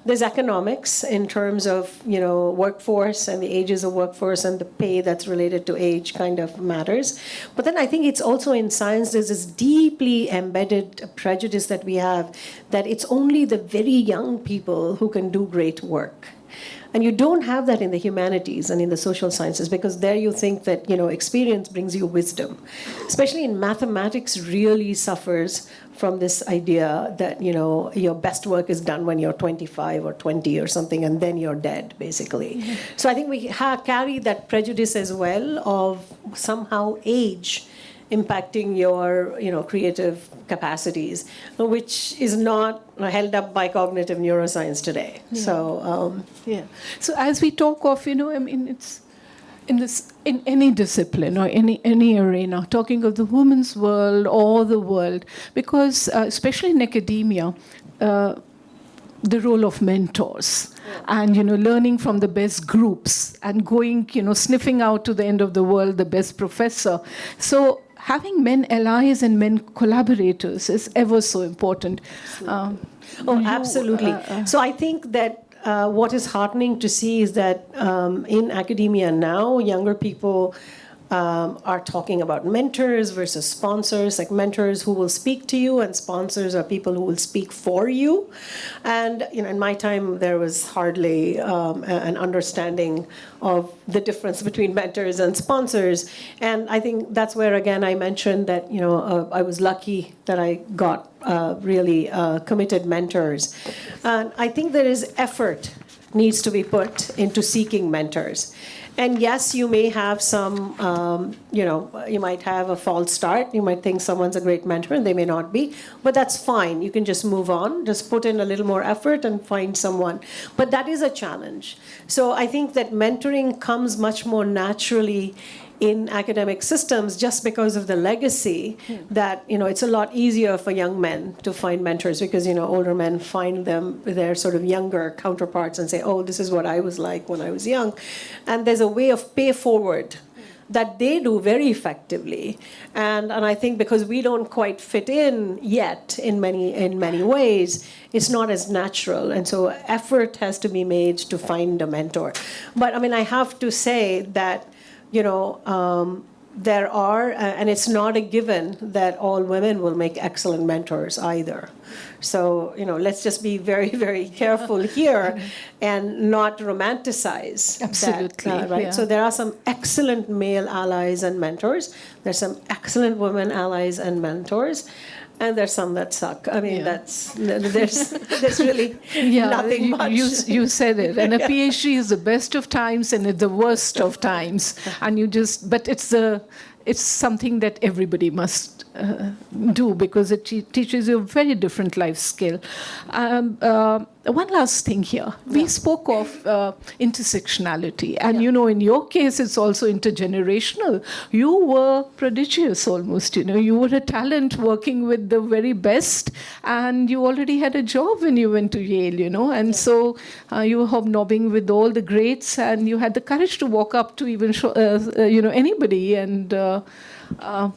There's economics in terms of, workforce and the ages of workforce and the pay that's related to age kind of matters. But then I think it's also in science, there's this deeply embedded prejudice that we have that it's only the very young people who can do great work. And you don't have that in the humanities and in the social sciences, because there you think that, experience brings you wisdom. Especially in mathematics really suffers from this idea that, your best work is done when you're 25 or 20 or something, and then you're dead, basically. Mm-hmm. So I think we carry that prejudice as well of somehow age impacting your creative capacities, which is not held up by cognitive neuroscience today. Yeah. So as we talk of, it's in any discipline or any arena, talking of the women's world or the world, because especially in academia, the role of mentors and, learning from the best groups and going, sniffing out to the end of the world, the best professor. So having men allies and men collaborators is ever so important. Absolutely. So I think that what is heartening to see is that in academia now, younger people are talking about mentors versus sponsors, like mentors who will speak to you, and sponsors are people who will speak for you. And in my time, there was hardly an understanding of the difference between mentors and sponsors. And I think that's where, again, I mentioned that I was lucky that I got really committed mentors. And I think there is effort needs to be put into seeking mentors. And yes, you may have some, you might have a false start. You might think someone's a great mentor and they may not be, but that's fine. You can just move on, just put in a little more effort and find someone. But that is a challenge. So I think that mentoring comes much more naturally in academic systems just because of the legacy that, it's a lot easier for young men to find mentors because, older men find their sort of younger counterparts and say, oh, this is what I was like when I was young. And there's a way of pay forward that they do very effectively. And I think because we don't quite fit in yet in many ways, it's not as natural. And so effort has to be made to find a mentor. But I have to say that there are, and it's not a given that all women will make excellent mentors either. So, let's just be very, very careful here and not romanticize Absolutely, that, right? Yeah. So there are some excellent male allies and mentors. There's some excellent women allies and mentors. And there's some that suck. There's really nothing much. You said it. And a PhD is the best of times and it's the worst of times. And but it's something that everybody must do because it teaches you a very different life skill. One last thing here. We spoke of intersectionality. And, in your case, it's also intergenerational. You were prodigious almost, You were a talent working with the very best. And you already had a job when you went to Yale, And so you were hobnobbing with all the greats. And you had the courage to walk up to even, anybody. And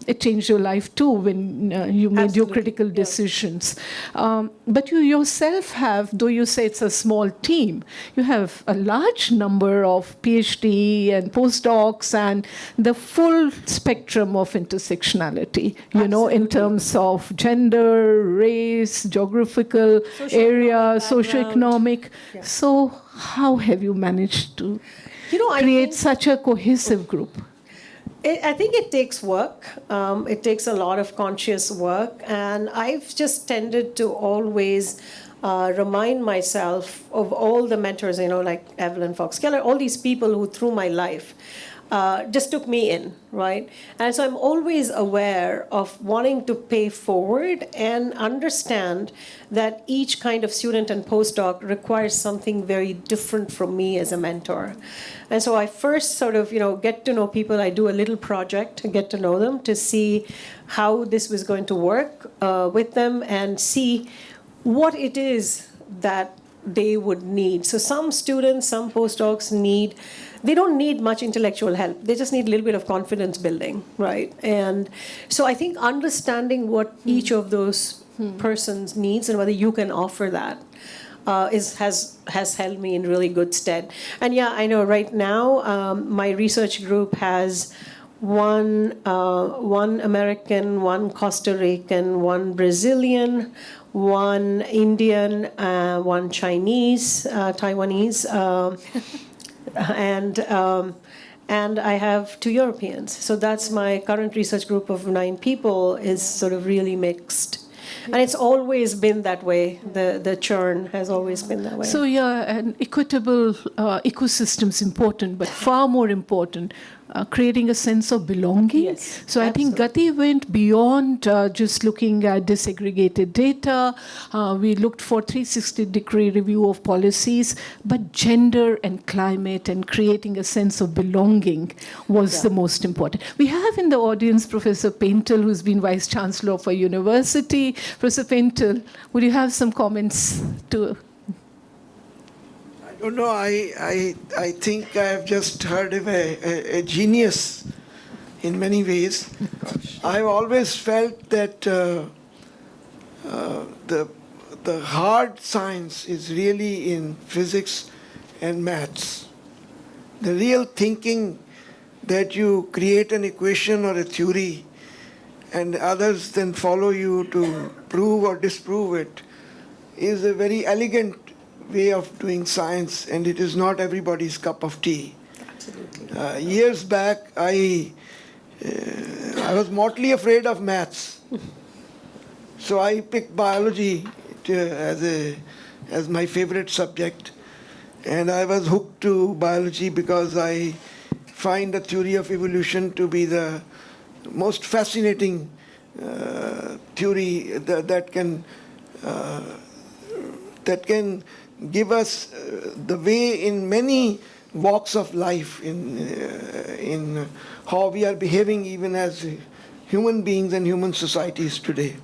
it changed your life too when you made Absolutely. your critical decisions. But you yourself have, though you say it's a small team, you have a large number of PhD and postdocs and the full spectrum of intersectionality, in terms of gender, race, geographical area, socioeconomic. Yeah. So how have you managed to create such a cohesive group? I think it takes work. It takes a lot of conscious work. And I've just tended to always remind myself of all the mentors, like Evelyn Fox Keller, all these people who through my life just took me in, right? And so I'm always aware of wanting to pay forward and understand that each kind of student and postdoc requires something very different from me as a mentor. And so I first sort of, get to know people. I do a little project to get to know them, to see how this was going to work with them and see what it is that they would need. So some students, some postdocs they don't need much intellectual help. They just need a little bit of confidence building, right? And so I think understanding what each of those persons needs and whether you can offer that has held me in really good stead. And yeah, I know right now my research group has one American, one Costa Rican, one Brazilian, one Indian, one Chinese, Taiwanese, and I have 2 Europeans. So that's my current research group of 9 people is sort of really mixed. And it's always been that way. The churn has always been that way. So yeah, an equitable ecosystem is important, but far more important, creating a sense of belonging. Yes, So I think GATI went beyond just looking at disaggregated data. We looked for 360-degree review of policies, but gender and climate and creating a sense of belonging was the most important. We have in the audience Professor Paintel, who's been Vice Chancellor of a university. Professor Paintel, would you have some comments to? I don't know. I think I have just heard of a genius in many ways. I've always felt that the hard science is really in physics and maths. The real thinking that you create an equation or a theory and others then follow you to prove or disprove it is a very elegant way of doing science, and it is not everybody's cup of tea. Absolutely. Years back, I was mortally afraid of maths, so I picked biology as my favorite subject, and I was hooked to biology because I find the theory of evolution to be the most fascinating theory that can give us the way in many walks of life in how we are behaving even as human beings and human societies today.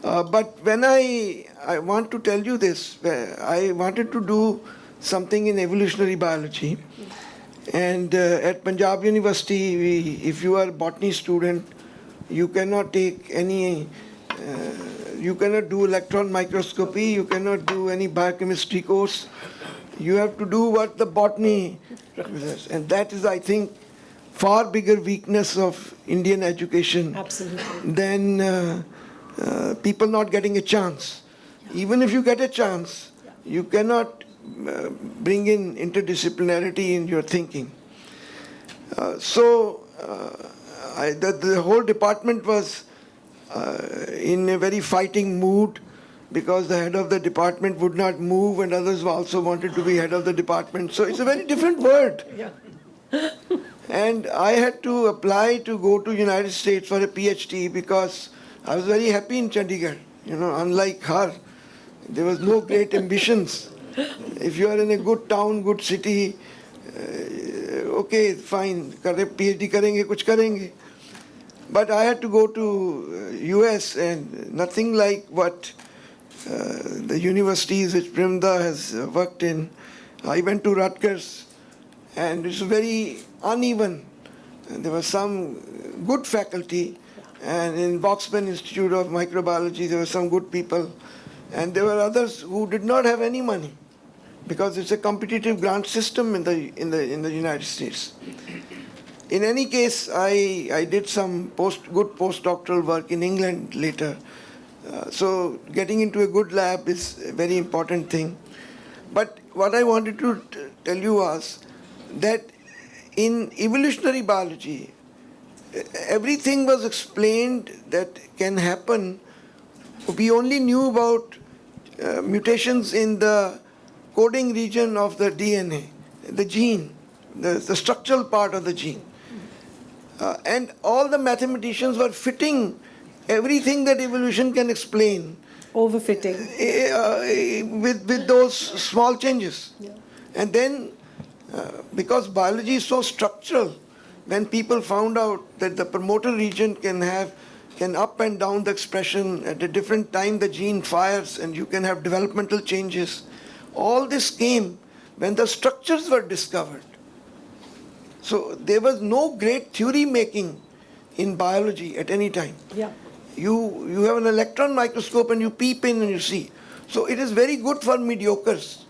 But when I want to tell you this, I wanted to do something in evolutionary biology. And at Punjab University, if you are a botany student, you cannot take any you cannot do electron microscopy, you cannot do any biochemistry course. You have to do what the botany does. And that is, I think, far bigger weakness of Indian education than people not getting a chance. Even if you get a chance, you cannot bring in interdisciplinarity in your thinking. So the whole department was in a very fighting mood because the head of the department would not move and others also wanted to be head of the department. So it's a very different world. Yeah. And I had to apply to go to United States for a PhD because I was very happy in Chandigarh. You know, unlike her, there was no great ambitions. If you are in a good town, good city, okay, fine, PhD karenge, kuch karenge. But I had to go to US and nothing like what the universities which Priyamvada has worked in. I went to Rutgers and it's very uneven. And there was some good faculty, and in Boxman Institute of Microbiology there were some good people, and there were others who did not have any money because it's a competitive grant system in the United States. In any case, I did some good postdoctoral work in England later. So getting into a good lab is a very important thing. But what I wanted to tell you was that in evolutionary biology, everything was explained that can happen. We only knew about mutations in the coding region of the DNA, the gene, the structural part of the gene. And all the mathematicians were fitting everything that evolution can explain. Overfitting. With those small changes. Yeah. And then, because biology is so structural, when people found out that the promoter region can up and down the expression at a different time the gene fires and you can have developmental changes, All this came when the structures were discovered. So there was no great theory making in biology at any time. Yeah. You have an electron microscope and you peep in and you see. So it is very good for mediocres.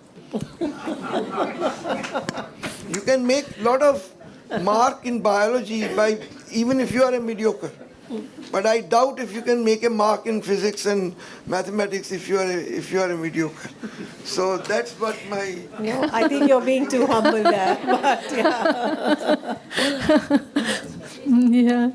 You can make a lot of mark in biology by even if you are a mediocre. But I doubt if you can make a mark in physics and mathematics if you are a mediocre. So that's what my... No, I think you're being too humble there. But yeah. Yeah.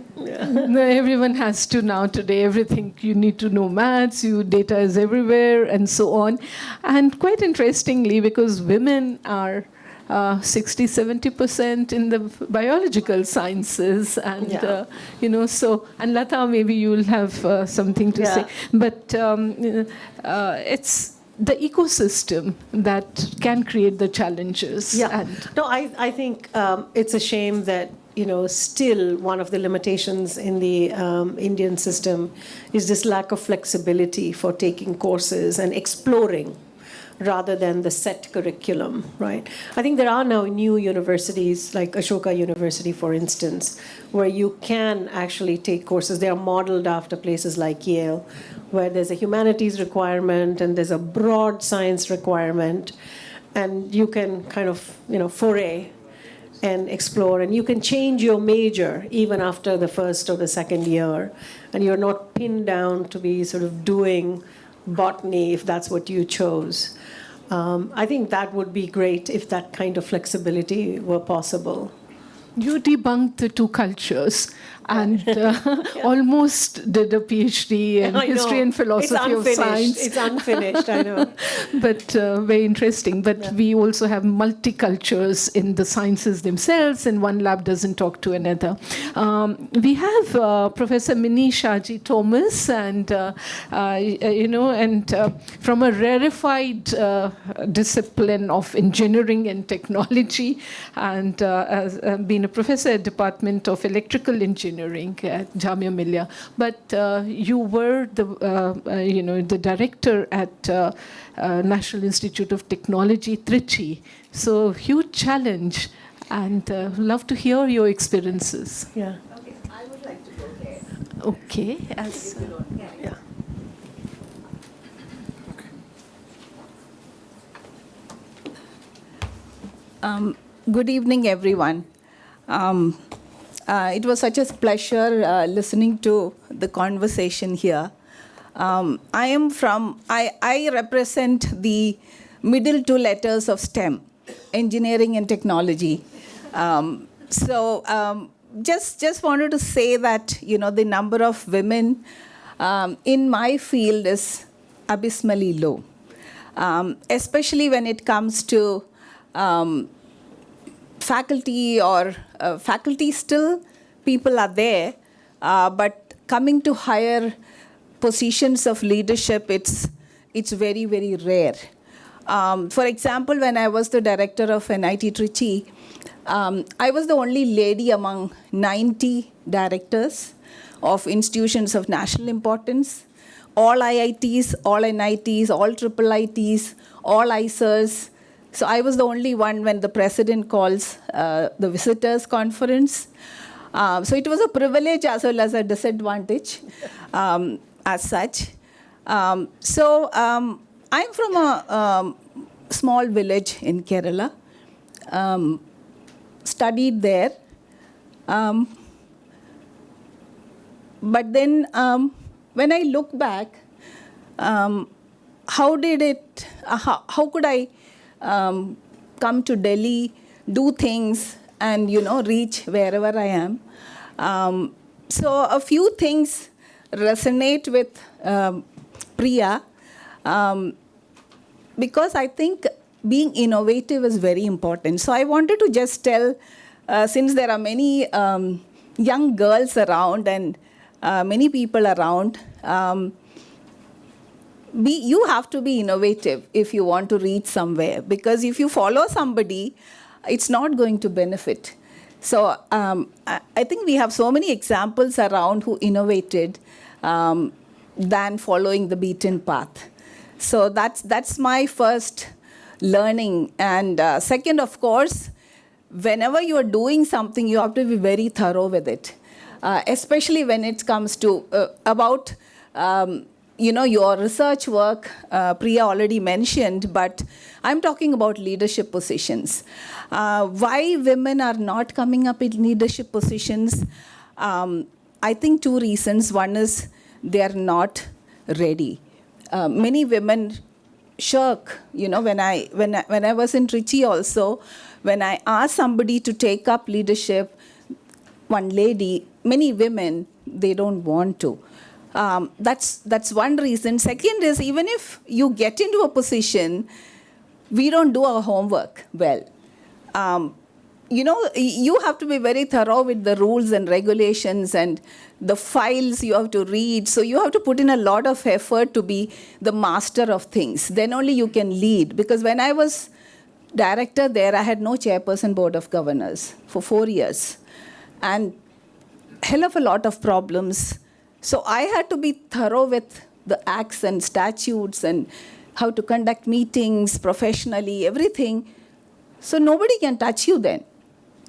No, everyone has to now today. Everything you need to know maths, data is everywhere, and so on. And quite interestingly, because women are 60-70% in the biological sciences, and so. And Lata, maybe you'll have something to say. But it's the ecosystem that can create the challenges. Yeah. No, I think it's a shame that still one of the limitations in the Indian system is this lack of flexibility for taking courses and exploring rather than the set curriculum, right? I think there are now new universities, like Ashoka University, for instance, where you can actually take courses. They are modeled after places like Yale, where there's a humanities requirement and there's a broad science requirement, and you can kind of, foray and explore, and you can change your major even after the first or the second year, and you're not pinned down to be sort of doing botany if that's what you chose. I think that would be great if that kind of flexibility were possible. You debunked the two cultures and almost did a PhD in history and philosophy of science. It's unfinished, I know. But very interesting. But we also have multicultures in the sciences themselves, and one lab doesn't talk to another. We have Professor Mini Shaji Thomas, and from a rarefied discipline of engineering and technology, and has been a professor at Department of Electrical Engineering at Jamia Millia. But you were the director at National Institute of Technology, Trichy. So huge challenge, and love to hear your experiences. Yeah. Okay, I would like to go there. Okay. Yeah. Good evening, everyone. It was such a pleasure listening to the conversation here. I represent the middle two letters of STEM, engineering and technology. Just wanted to say that, the number of women in my field is abysmally low, especially when it comes to faculty or faculty. Still people are there, but coming to higher positions of leadership, it's very, very rare. For example, when I was the director of NIT Trichy, I was the only lady among 90 directors of institutions of national importance, all IITs, all NITs, all triple ITs, all ICERs. So I was the only one when the president calls the visitors conference. So it was a privilege as well as a disadvantage as such. I'm from a small village in Kerala, studied there. But then when I look back, how could I come to Delhi, do things, and reach wherever I am? So a few things resonate with Priya, because I think being innovative is very important. So I wanted to just tell, since there are many young girls around and many people around, you have to be innovative if you want to reach somewhere, because if you follow somebody, it's not going to benefit. So I think we have so many examples around who innovated than following the beaten path. So that's my first learning. And second, of course, whenever you are doing something, you have to be very thorough with it, especially when it comes to about your research work. Priya already mentioned, but I'm talking about leadership positions. Why women are not coming up in leadership positions? I think two reasons. One is they are not ready. Many women shirk. When I was in Trichy also, when I asked somebody to take up leadership, one lady, many women, they don't want to. That's one reason. Second is, even if you get into a position, we don't do our homework well. You have to be very thorough with the rules and regulations and the files you have to read. So you have to put in a lot of effort to be the master of things. Then only you can lead. Because when I was director there, I had no chairperson board of governors for 4 years. And hell of a lot of problems. So I had to be thorough with the acts and statutes and how to conduct meetings professionally, everything. So nobody can touch you then,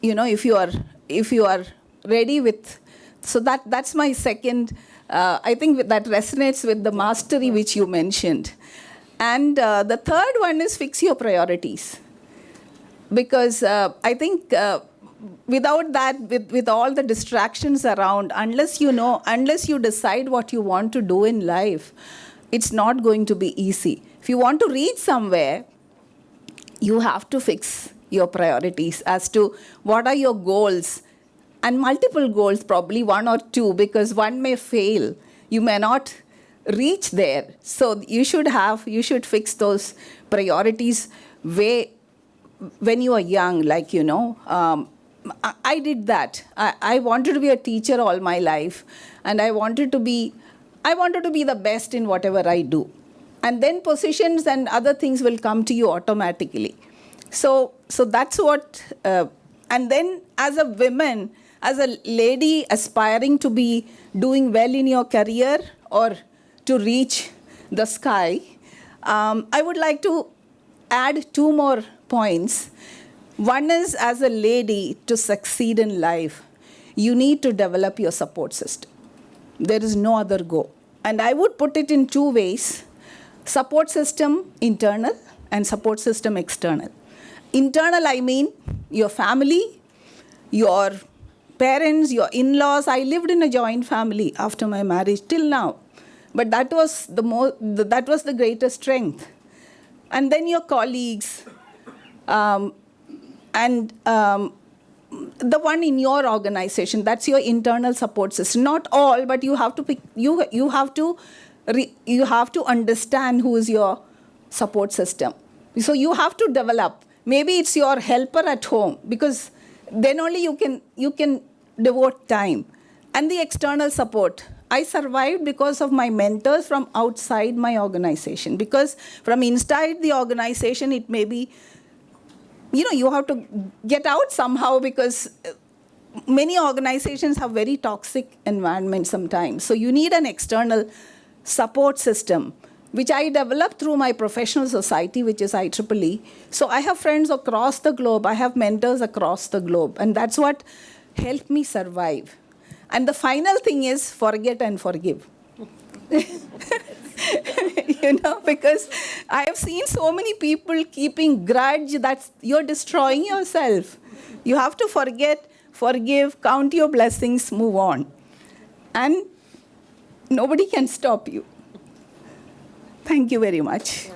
if you are ready with. So that's my second. I think that resonates with the mastery which you mentioned. And the third one is fix your priorities, because I think without that, with all the distractions around, unless you decide what you want to do in life, it's not going to be easy. If you want to reach somewhere, you have to fix your priorities as to what are your goals, and multiple goals, probably one or two, because one may fail. You may not reach there. So you should fix those priorities when you are young, I did that. I wanted to be a teacher all my life, and I wanted to be the best in whatever I do. And then positions and other things will come to you automatically. So that's what, and then as a woman, as a lady aspiring to be doing well in your career or to reach the sky, I would like to add two more points. One is, as a lady, to succeed in life, you need to develop your support system. There is no other go. And I would put it in two ways. Support system internal and support system external. Internal, I mean your family, your parents, your in-laws. I lived in a joint family after my marriage till now. But that was the greatest strength. And then your colleagues, and the one in your organization, that's your internal support system. Not all, but you have to pick, you have to understand who is your support system. So you have to develop. Maybe it's your helper at home, because then only you can devote time. And the external support. I survived because of my mentors from outside my organization. Because from inside the organization, it may be, you have to get out somehow, because many organizations have very toxic environments sometimes. So you need an external support system, which I developed through my professional society, which is IEEE. So I have friends across the globe. I have mentors across the globe. And that's what helped me survive. And the final thing is forget and forgive. Because I have seen so many people keeping grudge that you're destroying yourself. You have to forget, forgive, count your blessings, move on. And nobody can stop you. Thank you very much.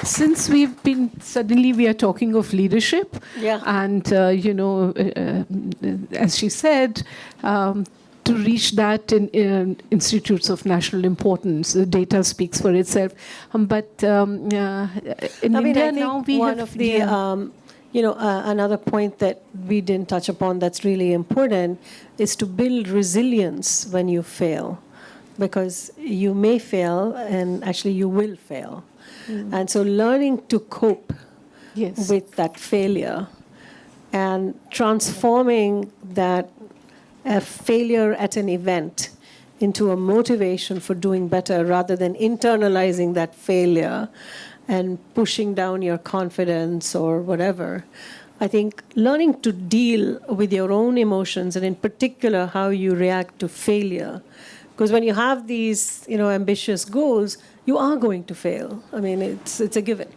Since suddenly we are talking of leadership, and as she said, to reach that in institutes of national importance, the data speaks for itself. But in India now we one have of the another point that we didn't touch upon that's really important is to build resilience when you fail, because you may fail and actually you will fail. Mm-hmm. And so learning to cope with that failure and transforming that failure at an event into a motivation for doing better rather than internalizing that failure and pushing down your confidence or whatever. I think learning to deal with your own emotions, and in particular how you react to failure, because when you have these, ambitious goals, you are going to fail. I mean, it's a given.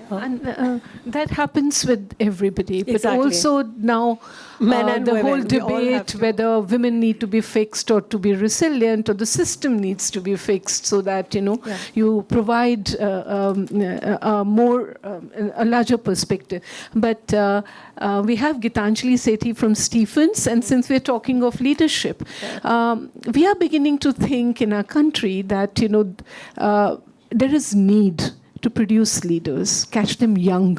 And that happens with everybody. But Exactly. also now, Men and the women, whole we all have debate to. whether women need to be fixed or to be resilient, or the system needs to be fixed so that, you provide a larger perspective. But we have Gitanjali Sethi from Stephens, and since we're talking of leadership, we are beginning to think in our country that, there is need to produce leaders, catch them young,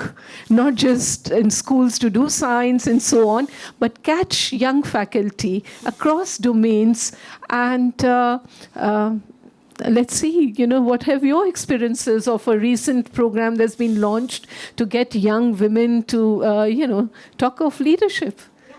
not just in schools to do science and so on, but catch young faculty across domains and let's see, what have your experiences of a recent program that's been launched to get young women to, talk of leadership? Yeah,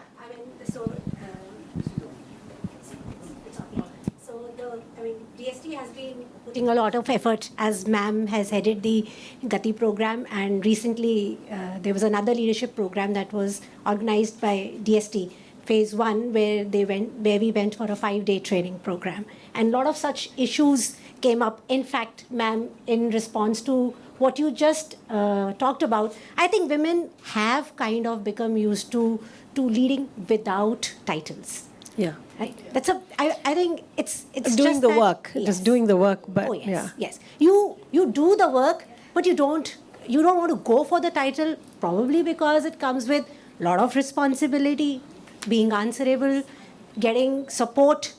I mean, DST has been putting a lot of effort, as ma'am has headed the GATI program, and recently there was another leadership program that was organized by DST, phase 1, where we went for a 5-day training program. And a lot of such issues came up. In fact, ma'am, in response to what you just talked about, I think women have kind of become used to leading without titles. Yeah. Right? I think it's Doing just the that, work, yes. just doing the work, but Oh, yes, yeah. yes. You do the work, but you don't want to go for the title, probably because it comes with a lot of responsibility, being answerable, getting support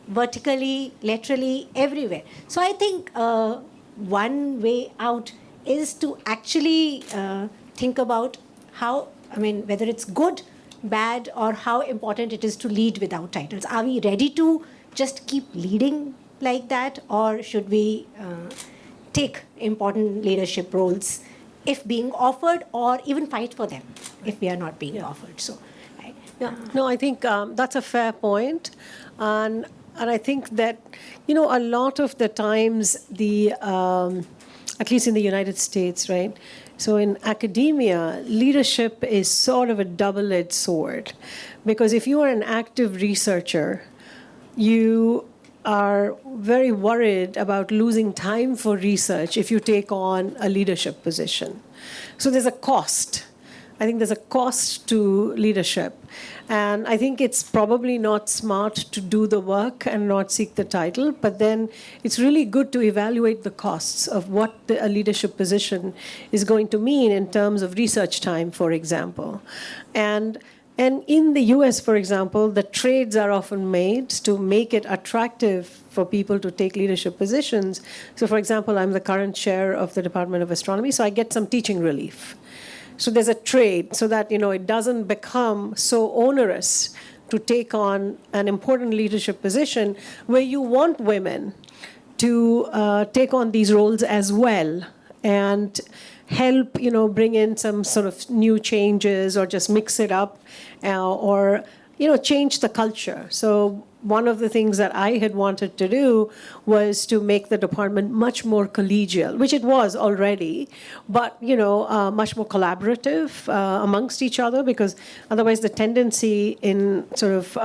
vertically, laterally, everywhere. So I think one way out is to actually think about whether it's good, bad, or how important it is to lead without titles. Are we ready to just keep leading like that, or should we take important leadership roles if being offered, or even fight for them if we are not being offered? So, right. Yeah. No, I think that's a fair point. And I think that, a lot of the times at least in the United States, right? So in academia, leadership is sort of a double-edged sword. Because if you are an active researcher, you are very worried about losing time for research if you take on a leadership position. So there's a cost. I think there's a cost to leadership. And I think it's probably not smart to do the work and not seek the title, but then it's really good to evaluate the costs of what a leadership position is going to mean in terms of research time, for example. And in the US, for example, the trades are often made to make it attractive for people to take leadership positions. So, for example, I'm the current chair of the Department of Astronomy, so I get some teaching relief. So there's a trade so that, it doesn't become so onerous to take on an important leadership position where you want women to take on these roles as well and help, bring in some sort of new changes or just mix it up or, change the culture. So one of the things that I had wanted to do was to make the department much more collegial, which it was already, but, much more collaborative amongst each other, because otherwise the tendency in sort of,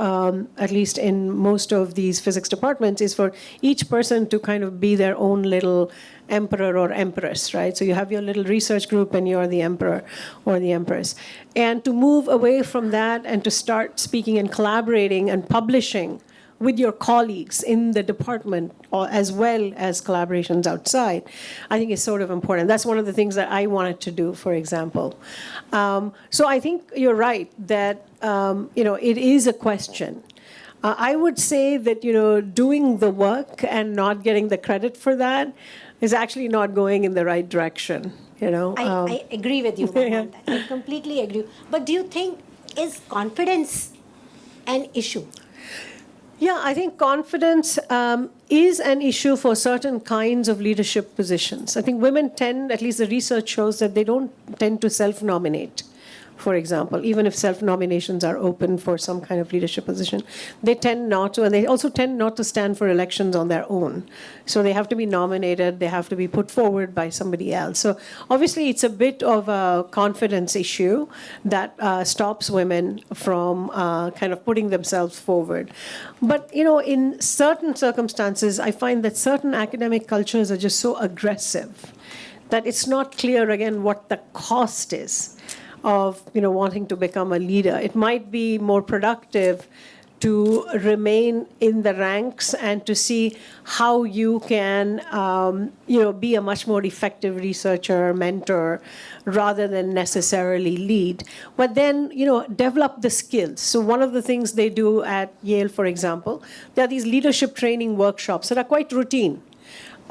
at least in most of these physics departments, is for each person to kind of be their own little emperor or empress, right? So you have your little research group and you're the emperor or the empress. And to move away from that and to start speaking and collaborating and publishing with your colleagues in the department, or as well as collaborations outside, I think is sort of important. That's one of the things that I wanted to do, for example. So I think you're right that, it is a question. I would say that, doing the work and not getting the credit for that is actually not going in the right direction, I agree with you on that. I completely agree. But do you think, is confidence an issue? Yeah, I think confidence is an issue for certain kinds of leadership positions. I think women tend, at least the research shows, that they don't tend to self-nominate for example, even if self-nominations are open for some kind of leadership position, they tend not to, and they also tend not to stand for elections on their own. So they have to be nominated, they have to be put forward by somebody else. So obviously it's a bit of a confidence issue that stops women from kind of putting themselves forward. But, in certain circumstances, I find that certain academic cultures are just so aggressive that it's not clear, again, what the cost is of wanting to become a leader. It might be more productive to remain in the ranks and to see how you can be a much more effective researcher, mentor, rather than necessarily lead. But then develop the skills. So one of the things they do at Yale, for example, there are these leadership training workshops that are quite routine.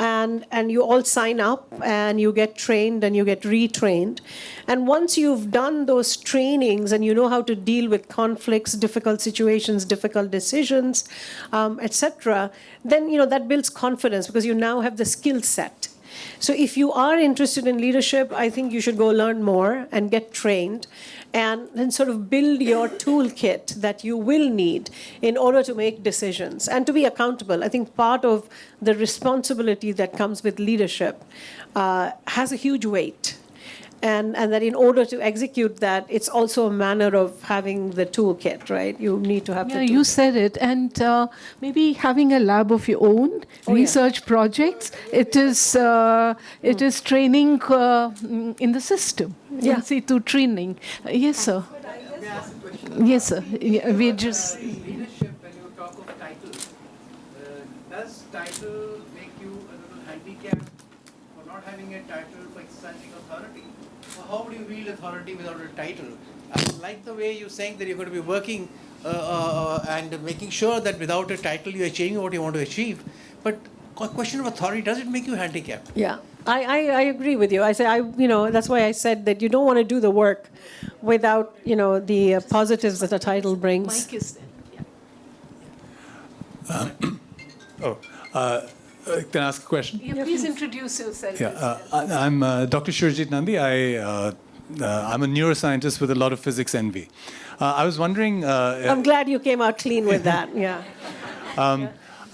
And you all sign up and you get trained and you get retrained. And once you've done those trainings and you know how to deal with conflicts, difficult situations, difficult decisions, etc., then that builds confidence because you now have the skill set. So if you are interested in leadership, I think you should go learn more and get trained and then sort of build your toolkit that you will need in order to make decisions and to be accountable. I think part of the responsibility that comes with leadership has a huge weight. And that in order to execute that, it's also a manner of having the toolkit, right? You need to have the toolkit. You said it. And maybe having a lab of your own, research projects, it is training in the system. Yeah. See, through training. Yes, sir. Yes, sir. Yeah, we just... Leadership, when you talk of titles, does title make you a little handicapped for not having a title for exercising authority? How would you wield authority without a title? I like the way you're saying that you're going to be working and making sure that without a title you're achieving what you want to achieve. But a question of authority, does it make you handicapped? Yeah, I agree with you. I say that's why I said that you don't want to do the work without the positives that a title brings. Mike is there. Can I ask a question? Yeah, please introduce yourself. Yeah, I'm Dr. Shurjit Nandi. I'm a neuroscientist with a lot of physics envy. I was wondering... I'm glad you came out clean with that, yeah.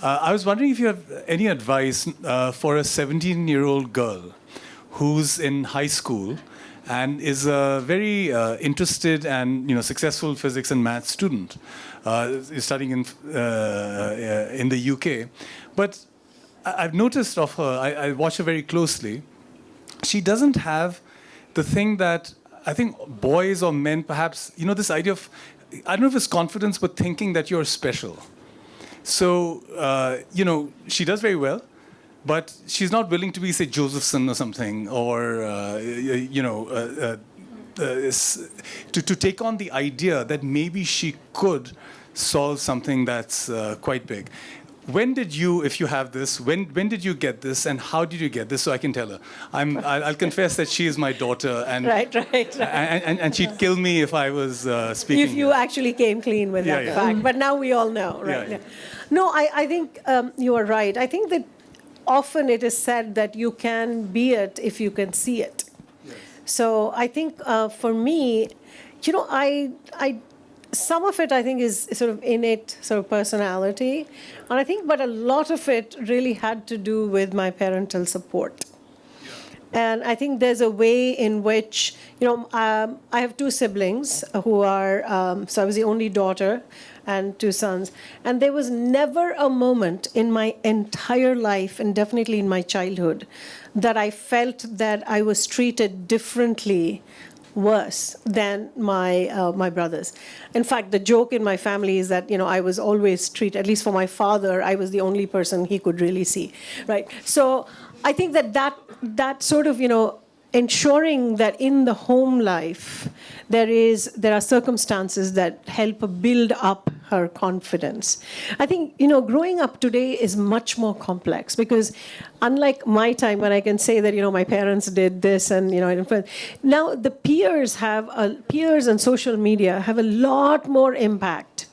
I was wondering if you have any advice for a 17-year-old girl who's in high school and is a very interested and successful physics and math student, is studying in the UK. But I've noticed of her, I watch her very closely, she doesn't have the thing that I think boys or men perhaps, this idea of, I don't know if it's confidence, but thinking that you're special. So, she does very well, but she's not willing to be, say, Josephson or something, or, to take on the idea that maybe she could solve something that's quite big. When did you, if you have this, when did you get this, and how did you get this? So I can tell her. I'll confess that she is my daughter, and Right. and she'd kill me if I was speaking. If you actually came clean with that fact. But now we all know, right? Yeah. No, I think you are right. I think that often it is said that you can be it if you can see it. Yes. So I think for me, some of it, I think, is sort of innate sort of personality. And I think, but a lot of it really had to do with my parental support. Yeah. And I think there's a way in which, I have two siblings who are, so I was the only daughter and two sons. And there was never a moment in my entire life, and definitely in my childhood, that I felt that I was treated differently, worse than my brothers. In fact, the joke in my family is that I was always treated, at least for my father, I was the only person he could really see, right? So I think that sort of ensuring that in the home life there are circumstances that help build up her confidence. I think growing up today is much more complex because unlike my time when I can say that my parents did this and now the peers and social media have a lot more impact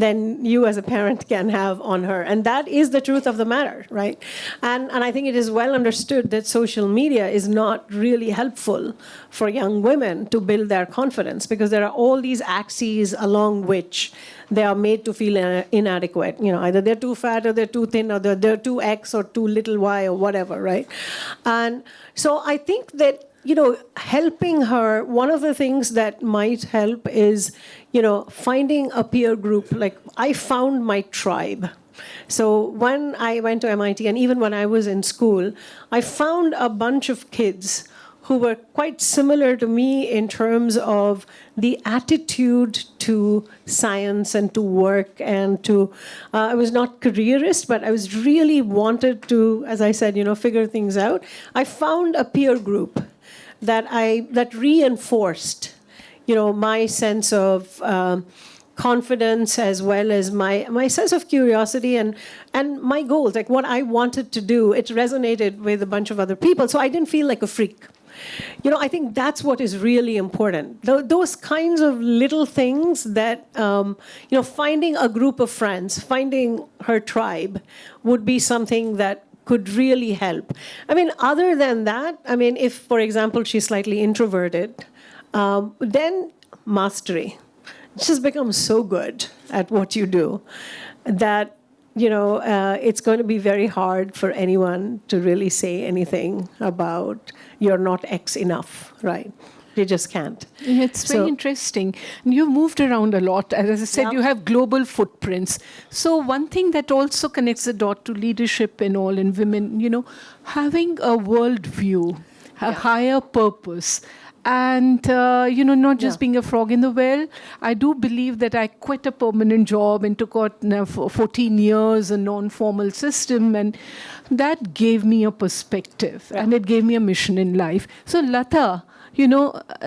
than you as a parent can have on her. And that is the truth of the matter, right? And I think it is well understood that social media is not really helpful for young women to build their confidence, because there are all these axes along which they are made to feel inadequate. Either they're too fat, or they're too thin, or they're too X or too little Y, or whatever, right? And so I think that, helping her, one of the things that might help is, finding a peer group. Like, I found my tribe. So when I went to MIT, and even when I was in school, I found a bunch of kids who were quite similar to me in terms of the attitude to science and to work and to, I was not careerist, but I was really wanted to, as I said, figure things out. I found a peer group that reinforced, my sense of confidence, as well as my sense of curiosity and my goals, like what I wanted to do. It resonated with a bunch of other people, so I didn't feel like a freak. I think that's what is really important. Those kinds of little things that, finding a group of friends, finding her tribe would be something that could really help. Other than that, if, for example, she's slightly introverted, then mastery. Just become so good at what you do that, it's going to be very hard for anyone to really say anything about you're not X enough, right? You just can't. It's very interesting. You've moved around a lot. As I said, you have global footprints. So one thing that also connects the dot to leadership and all in women, having a world view, a higher purpose, and, not just being a frog in the well. I do believe that I quit a permanent job and took out for 14 years a non-formal system, and that gave me a perspective, and it gave me a mission in life. So, Lata,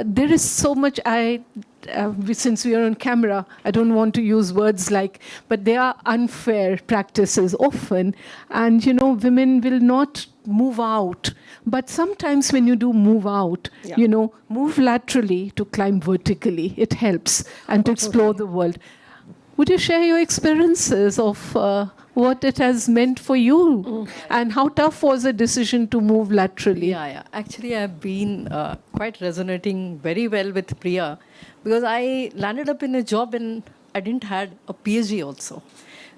there is so much since we are on camera, I don't want to use words but there are unfair practices often, and, women will not move out. But sometimes when you do move out, move laterally to climb vertically. It helps, and to explore the world. Would you share your experiences of what it has meant for you, and how tough was the decision to move laterally? Yeah. Actually, I've been quite resonating very well with Priya, because I landed up in a job and I didn't had a PhD also.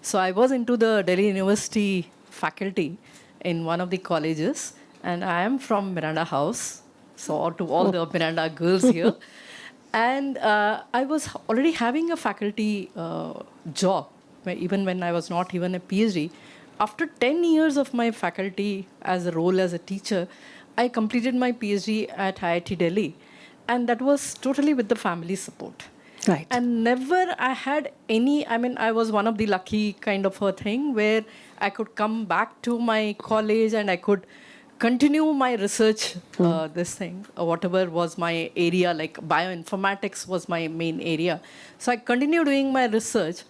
So I was into the Delhi University faculty in one of the colleges, and I am from Miranda House, so to all the Miranda girls here. And I was already having a faculty job, even when I was not even a PhD. After 10 years of my faculty as a role as a teacher, I completed my PhD at IIT Delhi. And that was totally with the family support. Right. And never I had any, I was one of the lucky kind of a thing where I could come back to my college and I could continue my research, whatever was my area, like bioinformatics was my main area. So I continued doing my research.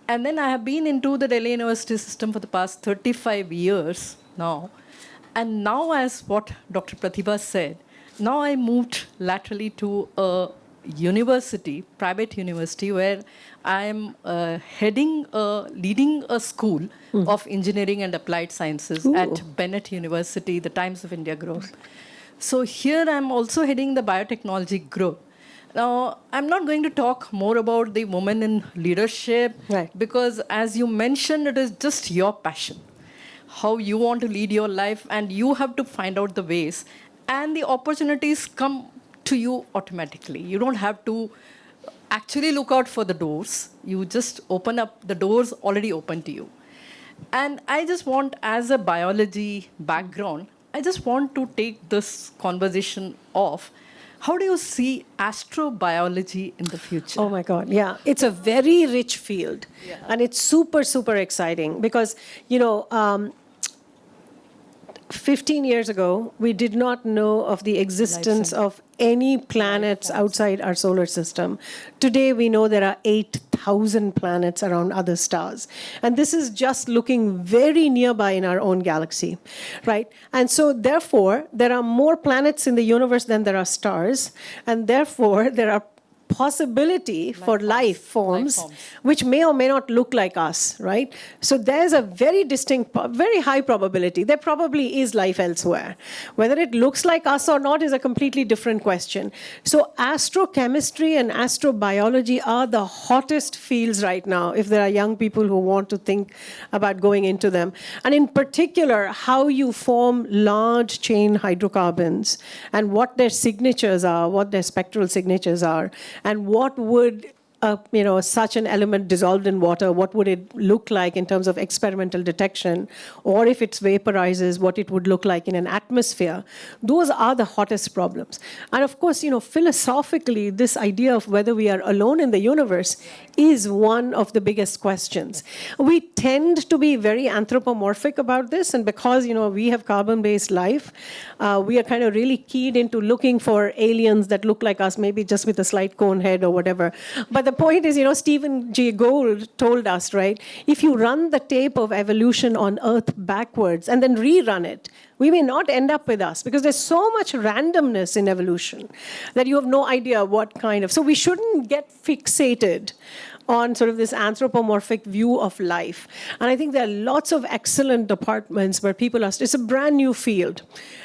And then I have been into the Delhi University system for the past 35 years now. And now, as what Dr. Pratibha said, now I moved laterally to a university, private university, where I am leading a school of engineering and applied sciences at Bennett University, the Times of India group. So here I'm also heading the biotechnology group. Now, I'm not going to talk more about the women in leadership, because as you mentioned, it is just your passion, how you want to lead your life, and you have to find out the ways, and the opportunities come to you automatically. You don't have to actually look out for the doors. You just open up, the doors already open to you. And I just want, as a biology background, I just want to take this conversation off. How do you see astrobiology in the future? Oh my God, yeah. It's a very rich field. Yeah. And it's super, super exciting because, 15 years ago, we did not know of the existence of any planets outside our solar system. Today, we know there are 8,000 planets around other stars. And this is just looking very nearby in our own galaxy, right? And so, therefore, there are more planets in the universe than there are stars. And therefore, there are possibility for life forms, which may or may not look like us, right? So there's a very distinct, very high probability. There probably is life elsewhere. Whether it looks like us or not is a completely different question. So astrochemistry and astrobiology are the hottest fields right now, if there are young people who want to think about going into them. And in particular, how you form large chain hydrocarbons and what their signatures are, what their spectral signatures are, and what would such an element dissolved in water, what would it look like in terms of experimental detection, or if it vaporizes, what it would look like in an atmosphere. Those are the hottest problems. And of course, philosophically, this idea of whether we are alone in the universe is one of the biggest questions. We tend to be very anthropomorphic about this, and because, we have carbon-based life, we are kind of really keyed into looking for aliens that look like us, maybe just with a slight cone head or whatever. But the point is, Stephen Jay Gould told us, right, if you run the tape of evolution on Earth backwards and then rerun it, we may not end up with us, because there's so much randomness in evolution that you have no idea what kind of... So we shouldn't get fixated on sort of this anthropomorphic view of life. And I think there are lots of excellent departments where people are... It's a brand new field,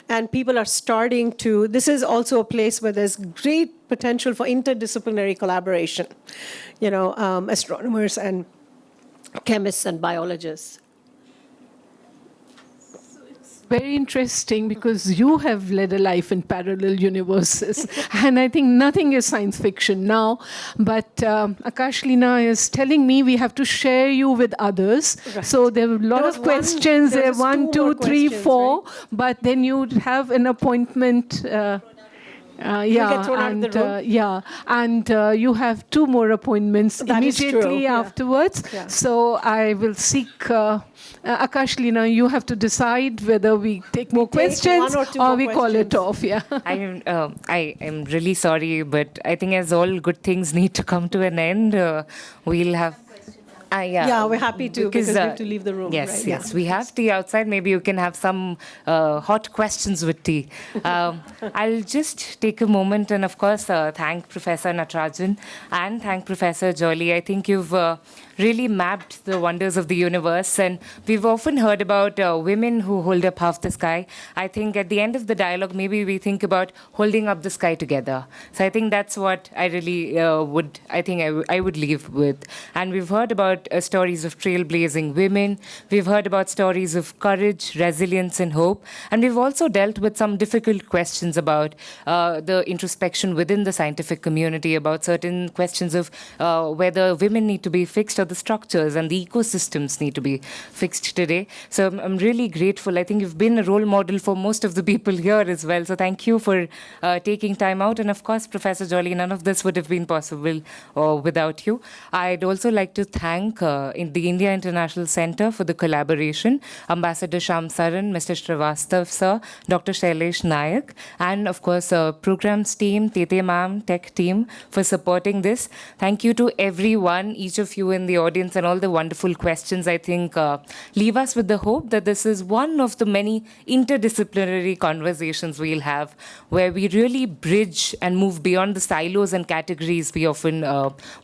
and people are starting to... This is also a place where there's great potential for interdisciplinary collaboration, astronomers and chemists and biologists. Very interesting, because you have led a life in parallel universes. And I think nothing is science fiction now. But Akashlina is telling me we have to share you with others. Right. So there are a lot of questions. There are 1, 2, 3, 4. Right? But then you have an appointment. You have 2 more appointments immediately afterwards. Yeah. So I will seek Akashlina. You have to decide whether we take more questions or we call it off. Yeah. I am really sorry, but I think as all good things need to come to an end, we'll have. We're happy to, because we have to leave the room. Yes, right? yes. We have tea outside. Maybe you can have some hot questions with tea. I'll just take a moment and, of course, thank Professor Natarajan and thank Professor Jolly. I think you've really mapped the wonders of the universe. And we've often heard about women who hold up half the sky. I think at the end of the dialogue, maybe we think about holding up the sky together. So I think that's what I really I would leave with. And we've heard about stories of trailblazing women. We've heard about stories of courage, resilience, and hope. And we've also dealt with some difficult questions about the introspection within the scientific community, about certain questions of whether women need to be fixed or the structures and the ecosystems need to be fixed today. So I'm really grateful. I think you've been a role model for most of the people here as well. So thank you for taking time out. And of course, Professor Jolly, none of this would have been possible without you. I'd also like to thank the India International Center for the collaboration, Ambassador Sham Saran, Mr. Srivastav sir, Dr. Shailesh Nayak, and of course, programs team, Tete ma'am, tech team for supporting this. Thank you to everyone, each of you in the audience, and all the wonderful questions. I think leave us with the hope that this is one of the many interdisciplinary conversations we'll have, where we really bridge and move beyond the silos and categories we often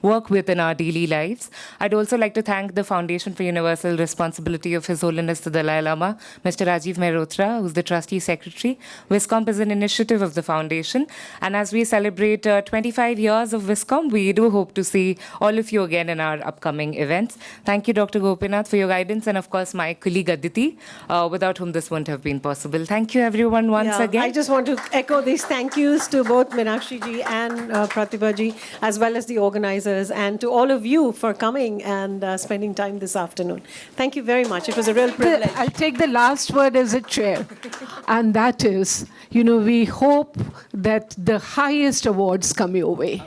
work with in our daily lives. I'd also like to thank the Foundation for Universal Responsibility of His Holiness the Dalai Lama, Mr. Rajiv Mehrotra, who's the Trustee Secretary. WISCOMP is an initiative of the Foundation. And as we celebrate 25 years of WISCOMP, we do hope to see all of you again in our upcoming events. Thank you, Dr. Gopinath, for your guidance, and of course, my colleague Aditi, without whom this wouldn't have been possible. Thank you, everyone, once again. I just want to echo these thank yous to both Meenakshi ji and Pratibha ji, as well as the organizers, and to all of you for coming and spending time this afternoon. Thank you very much. It was a real privilege. I'll take the last word as a chair, and that is, we hope that the highest awards come your way.